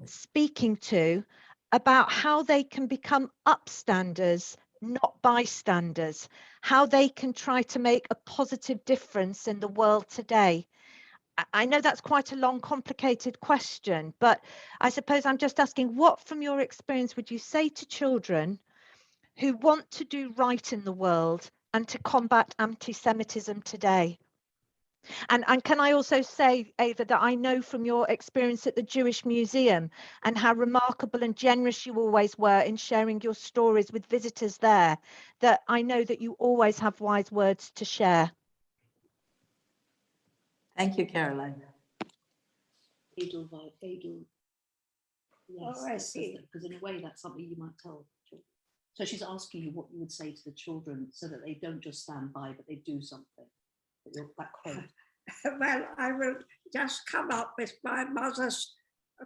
speaking to about how they can become upstanders, not bystanders, how they can try to make a positive difference in the world today? I know that's quite a long, complicated question, but I suppose I'm just asking, what from your experience would you say to children who want to do right in the world and to combat anti-Semitism today? And can I also say, Ava, that I know from your experience at the Jewish Museum and how remarkable and generous you always were in sharing your stories with visitors there, that I know that you always have wise words to share. Thank you, Caroline. Adel. Yes, Oh, I see. because in a way that's something you might tell children. So she's asking you what you would say to the children so that they don't just stand by, but they do something. That quote. Well, I will just come up with my mother's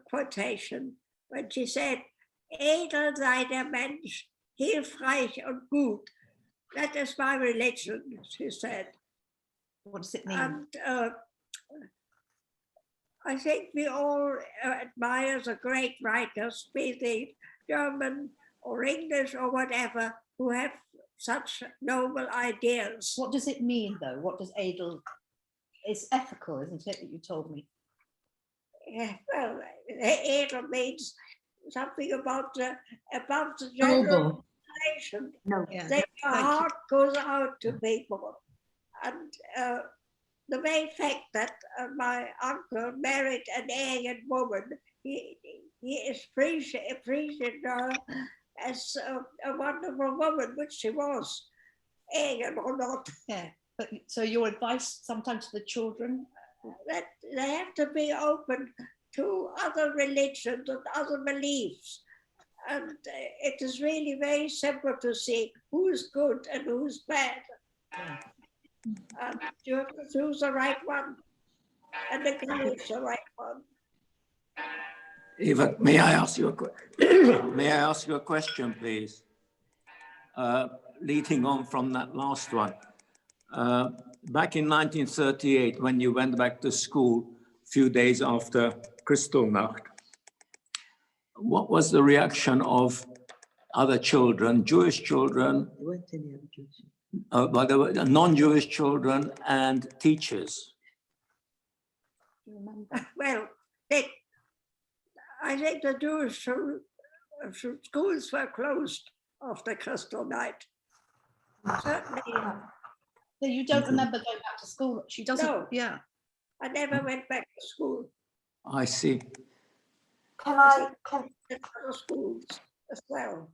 quotation when she said, "Edel sei der Mensch, hilfreich und gut." That is my religion, she said. What does it mean? And I think we all admire the great writers, be they German or English or whatever, who have such noble ideas. What does it mean, though? What does Adel? It's ethical, isn't it, that you told me? well, Edel means something about the general Noble. population. No. Yeah. Then your Thank you. heart goes out to people. And the very fact that my uncle married an Aryan woman, he appreciated her as a wonderful woman, which she was, Aryan or not. Yeah. But so your advice sometimes to the children? That they have to be open to other religions and other beliefs. And it is really very simple to see who's good and who's bad. Yeah. And you have to choose the right one and encourage the right one. Eva, may I ask you a question, please? Leading on from that last one. Back in 1938, when you went back to school a few days after Kristallnacht, what was the reaction of other children, Jewish children, but there were non-Jewish children and teachers? Well, I think the Jewish schools were closed after Kristallnacht. Certainly. So you don't remember going back to school? She doesn't. No. Yeah. I never went back to school. I see. Can other schools as well?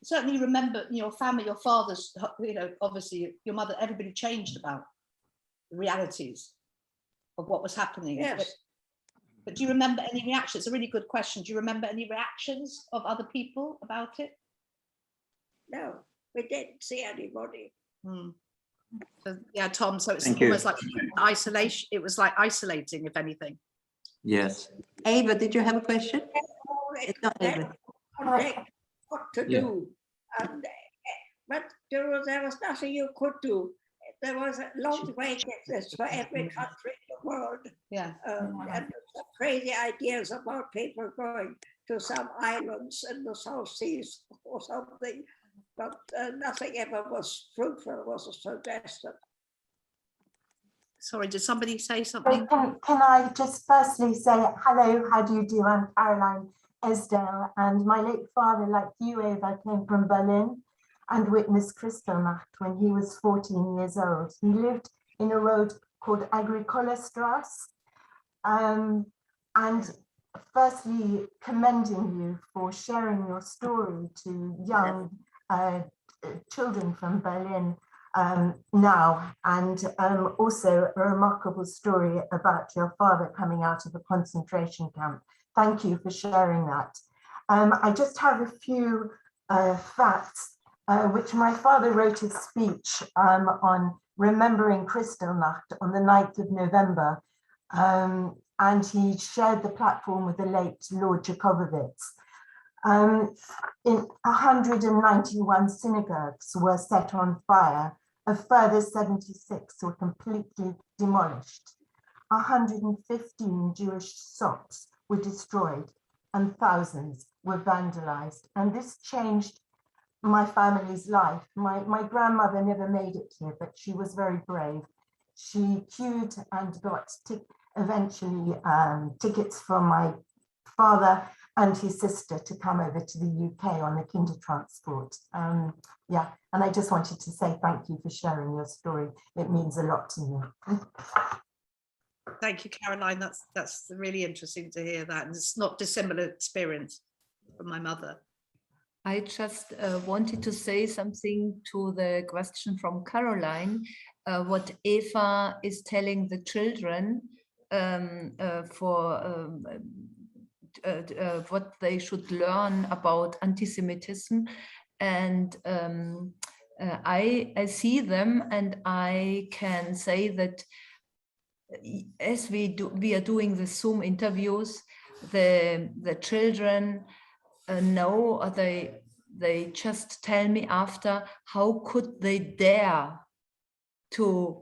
Certainly remember your family, your father's, obviously your mother, everybody changed about the realities of what was happening. Yes. But do you remember any reactions? It's a really good question. Do you remember any reactions of other people about it? No, we didn't see anybody. So, yeah, Tom, so it's Thank you. almost like isolation. It was like isolating, if anything. Yes. Ava, did you have a question? It's not Ava. What to do. And, but there was nothing you could do. There was a long waiting list for every country in the world. Yeah. And some crazy ideas about people going to some islands in the South Seas or something. But nothing ever was fruitful, was suggested. Sorry, did somebody say something? Can I just firstly say hello, how do you do? I'm Caroline Esdale, and my late father, like you, Eva, came from Berlin and witnessed Kristallnacht when he was 14 years old. He lived in a road called Agrikollerstrasse. And firstly, commending you for sharing your story to young children from Berlin now, and also a remarkable story about your father coming out of a concentration camp. Thank you for sharing that. I just have a few facts, which my father wrote a speech on remembering Kristallnacht on the 9th of November, and he shared the platform with the late Lord Jakobowicz. In 191 synagogues were set on fire. A further 76 were completely demolished. 115 Jewish shops were destroyed and thousands were vandalized. And this changed my family's life. My grandmother never made it here, but she was very brave. She queued and got eventually tickets for my father and his sister to come over to the UK on the kinder transport. Yeah, and I just wanted to say thank you for sharing your story. It means a lot to me. Thank you, Caroline. That's really interesting to hear that. And it's not dissimilar experience from my mother. I just wanted to say something to the question from Caroline, what Eva is telling the children for what they should learn about anti-Semitism. And I see them, and I can say that as we are doing the Zoom interviews, the children know, or they just tell me after, how could they dare to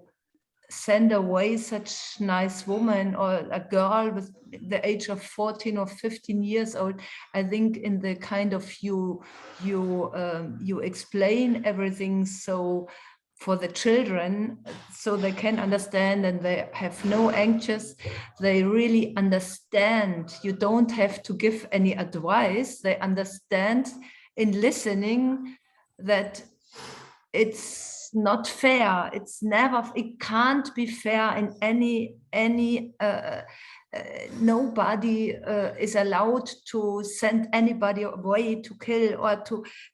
send away such nice woman or a girl with the age of 14 or 15 years old. I think in the kind of you explain everything so for the children, so they can understand and they have no anxious. They really understand. You don't have to give any advice. They understand in listening that it's not fair. It's never, it can't be fair in any nobody is allowed to send anybody away to kill or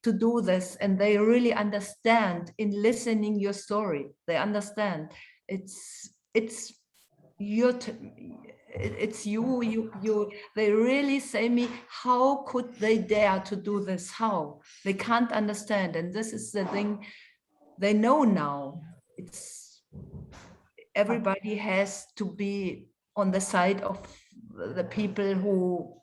to do this, and they really understand in listening your story. They understand it's your it's you. They really say me, how could they dare to do this? How they can't understand, and this is the thing they know now. It's everybody has to be on the side of the people who,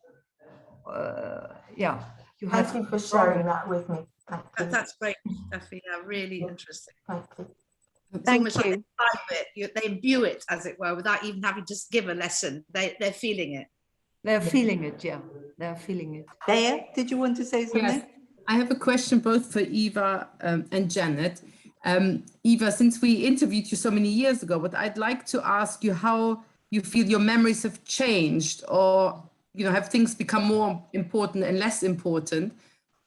yeah, you have. Thank you for sharing that with me. Thank you. That's great, Steffi. Yeah, really interesting. Thank you. It's Thank almost like you. they imbibe it, they imbue it, as it were, without even having to give a lesson. They're feeling it. They're feeling it, yeah. They're feeling it. Dea, did you want to say something? Yes, I have a question both for Eva and Janet. Eva, since we interviewed you so many years ago, but I'd like to ask you how you feel your memories have changed, or have things become more important and less important?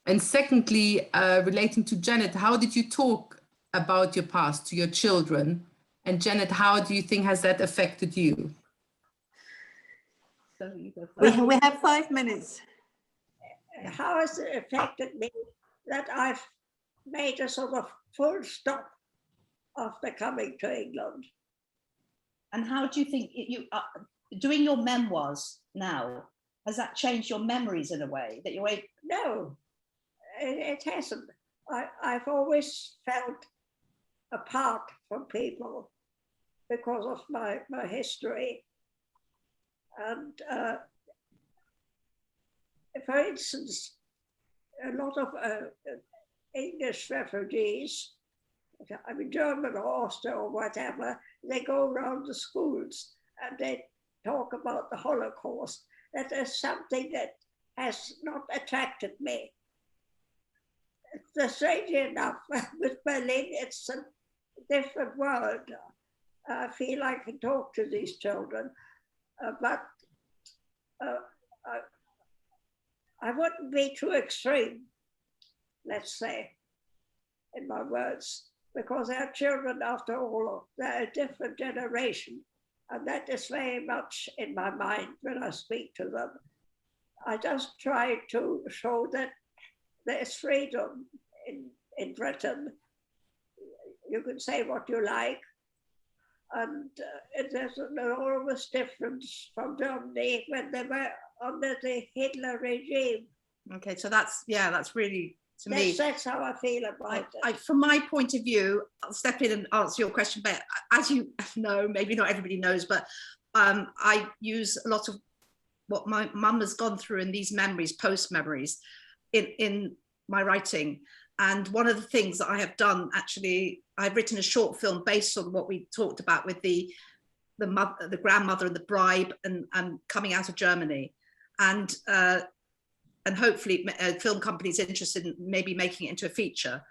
And secondly, relating to Janet, how did you talk about your past to your children? And Janet, how do you think has that affected you? We have 5 minutes. How has it affected me that I've made a sort of full stop after coming to England? And how do you think you doing your memoirs now, has that changed your memories in a way that you're able? No, it hasn't. I've always felt apart from people because of my history. And for instance, a lot of English refugees, I mean German or Austrian or whatever, they go around the schools and they talk about the Holocaust. That is something that has not attracted me. Strangely enough, with Berlin, it's a different world. I feel I can talk to these children, but I wouldn't be too extreme, let's say, in my words, because our children, after all, they're a different generation. And that is very much in my mind when I speak to them. I just try to show that there's freedom in Britain. You can say what you like. And there's an enormous difference from Germany when they were under the Hitler regime. Okay, so that's really, to me. That's how I feel about it. From my point of view, I'll step in and answer your question, but as you know, maybe not everybody knows, but I use a lot of what my mum has gone through in these memories, post memories, in my writing. And one of the things that I have done, actually, I've written a short film based on what we talked about with the grandmother and the bribe and coming out of Germany. And hopefully a film company is interested in maybe making it into a feature.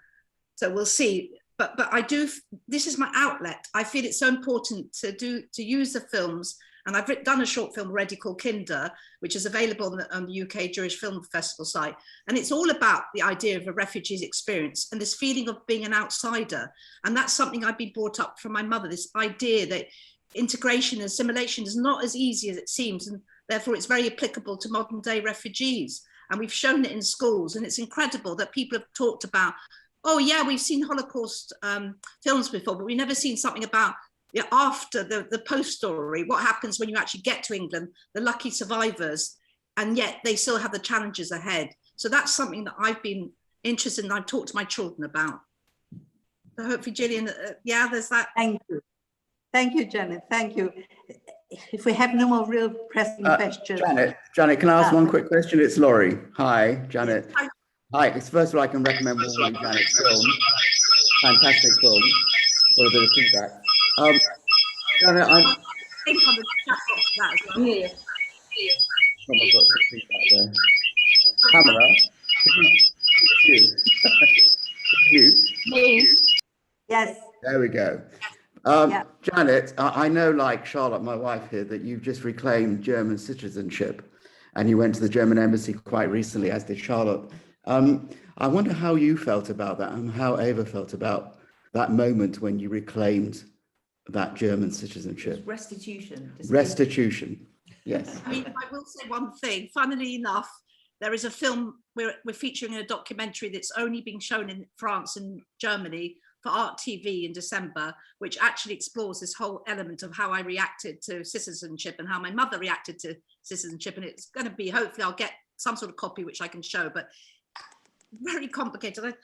So we'll see. But I do, this is my outlet. I feel it's so important to use the films. And I've done a short film already called Kinder, which is available on the UK Jewish Film Festival site. And it's all about the idea of a refugee's experience and this feeling of being an outsider. And that's something I've been brought up from my mother, this idea that integration and assimilation is not as easy as it seems. And therefore it's very applicable to modern day refugees. And we've shown it in schools. And it's incredible that people have talked about, oh yeah, we've seen Holocaust films before, but we've never seen something about after the post story, what happens when you actually get to England, the lucky survivors, and yet they still have the challenges ahead. So that's something that I've been interested in, I've talked to my children about. So hopefully, Gillian, there's that. Thank you. Thank you, Janet. Thank you. If we have no more real pressing questions. Janet, can I ask one quick question? It's Laurie. Hi, Janet. Hi. First of all, I can recommend warmly Janet's film. Fantastic film. Got a bit of feedback. Janet, I think on the chat box that as well. Yeah. Someone's got some feedback there. Pamela, you. Me? Yes. There we go. Janet, I know, like Charlotte, my wife here, that you've just reclaimed German citizenship and you went to the German embassy quite recently, as did Charlotte. I wonder how you felt about that and how Eva felt about that moment when you reclaimed that German citizenship. Restitution. Restitution, yes. I mean, I will say one thing. Funnily enough, there is a film we're featuring in a documentary that's only being shown in France and Germany for Art TV in December, which actually explores this whole element of how I reacted to citizenship and how my mother reacted to citizenship. And it's going to be, hopefully I'll get some sort of copy which I can show, but very complicated.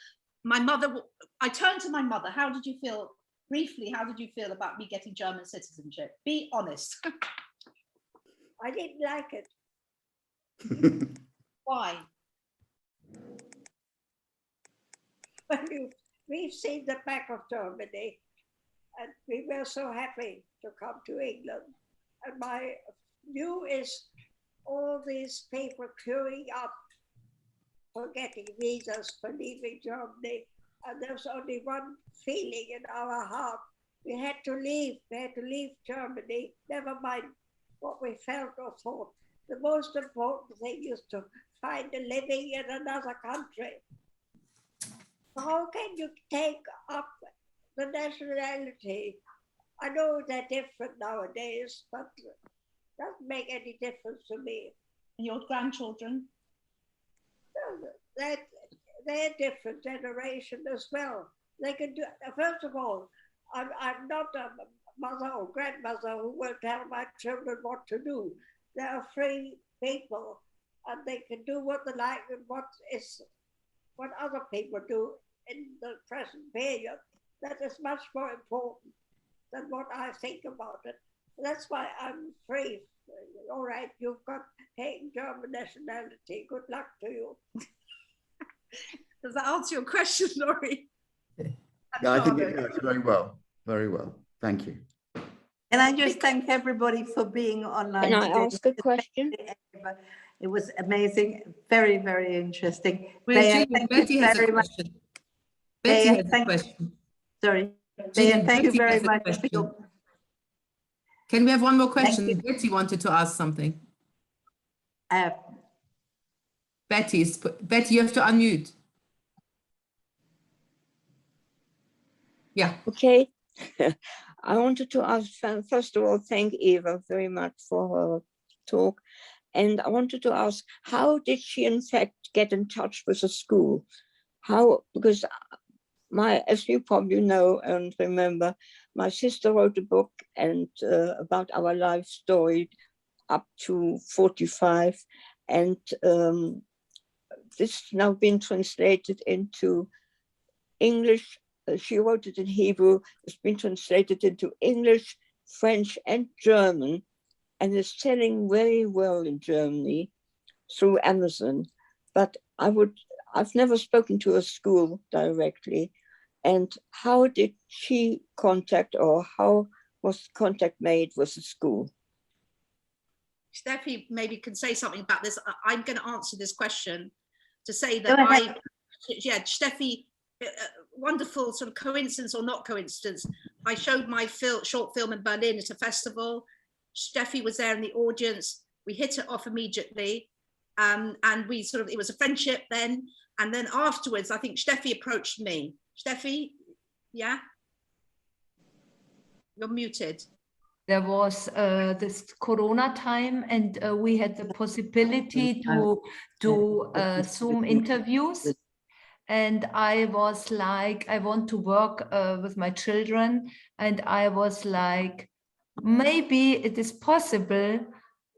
My mother, I turned to my mother. How did you feel, briefly, how did you feel about me getting German citizenship? Be honest. I didn't like it. Why? Well, we've seen the back of Germany and we were so happy to come to England. And my view is all these people queuing up for getting visas for leaving Germany. And there's only one feeling in our heart. We had to leave. We had to leave Germany, never mind what we felt or thought. The most important thing is to find a living in another country. How can you take up the nationality? I know they're different nowadays, but it doesn't make any difference to me. And your grandchildren? They're a different generation as well. They can do, first of all, I'm not a mother or grandmother who will tell my children what to do. They're free people and they can do what they like and what other people do in the present period. That is much more important than what I think about it. That's why I'm free. All right, you've got taken German nationality. Good luck to you. Does that answer your question, Laurie? Yeah, I think it does very well. Very well. Thank you. And I just thank everybody for being online. Can I today. ask a question? It was amazing, very, very interesting. Wait, Thank Betty you has a very much. question. Betty has a question. Sorry. Gillian, Thank you Betty very has a much. question. Can we have one more question? Betty wanted to ask something. Betty, you have to unmute. Yeah. Okay. I wanted to ask, first of all, thank Eva very much for her talk. And I wanted to ask, how did she in fact get in touch with the school? How, because as you probably know and remember, my sister wrote a book and about our life story up to 45. And this has now been translated into English. She wrote it in Hebrew. It's been translated into English, French, and German, and is selling very well in Germany through Amazon. But I've never spoken to a school directly. And how did she contact, or how was contact made with the school? Steffi maybe can say something about this. I'm going to answer this question to say that Steffi, wonderful sort of coincidence or not coincidence. I showed my short film in Berlin at a festival. Steffi was there in the audience. We hit it off immediately. And it was a friendship then. And then afterwards, I think Steffi approached me. Steffi, yeah? You're muted. There was this Corona time, and we had the possibility to do Zoom interviews. And I was like, I want to work with my children. And I was like, maybe it is possible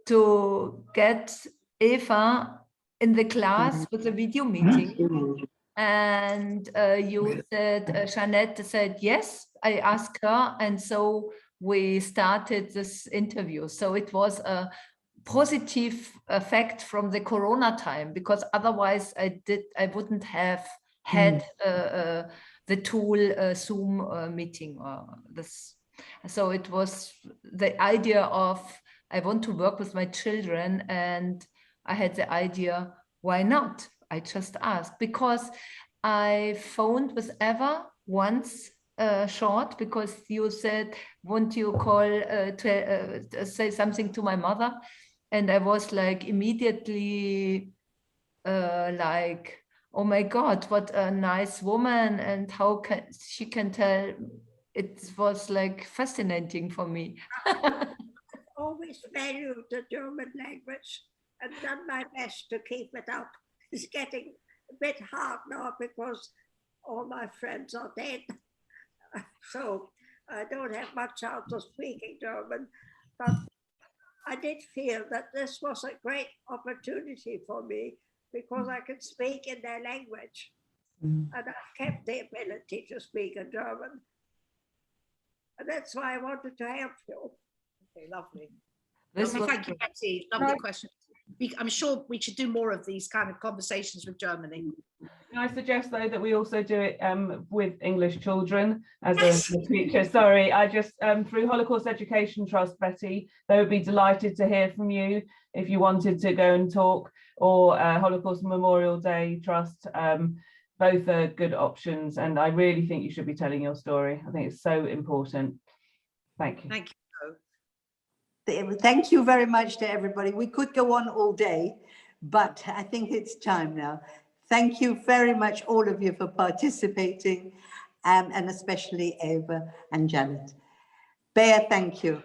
to get Eva in the class with a video meeting. And you said, Jeanette said, yes, I asked her. And so we started this interview. So it was a positive effect from the Corona time, because otherwise I wouldn't have had the tool Zoom meeting or this. So it was the idea of, I want to work with my children, and I had the idea, why not? I just asked, because I phoned with Eva once short because you said, won't you call say something to my mother? And I was like immediately like, oh my God, what a nice woman, and how she can tell. It was like fascinating for me. Always valued the German language and done my best to keep it up. It's getting a bit hard now because all my friends are dead. So I don't have much chance of speaking German, but I did feel that this was a great opportunity for me because I could speak in their language. And I've kept the ability to speak in German. And that's why I wanted to help you. Okay, lovely. This Lovely. was Thank you, Betsy. Lovely question. I'm sure we should do more of these kind of conversations with Germany. Can I suggest though that we also do it with English children as Yes. a teacher? Sorry, I just through Holocaust Education Trust, Betty, they would be delighted to hear from you if you wanted to go and talk, or Holocaust Memorial Day Trust. Both are good options, and I really think you should be telling your story. I think it's so important. Thank you. Thank you. Thank you very much to everybody. We could go on all day, but I think it's time now. Thank you very much, all of you, for participating, and especially Eva and Janet. Bear, thank you.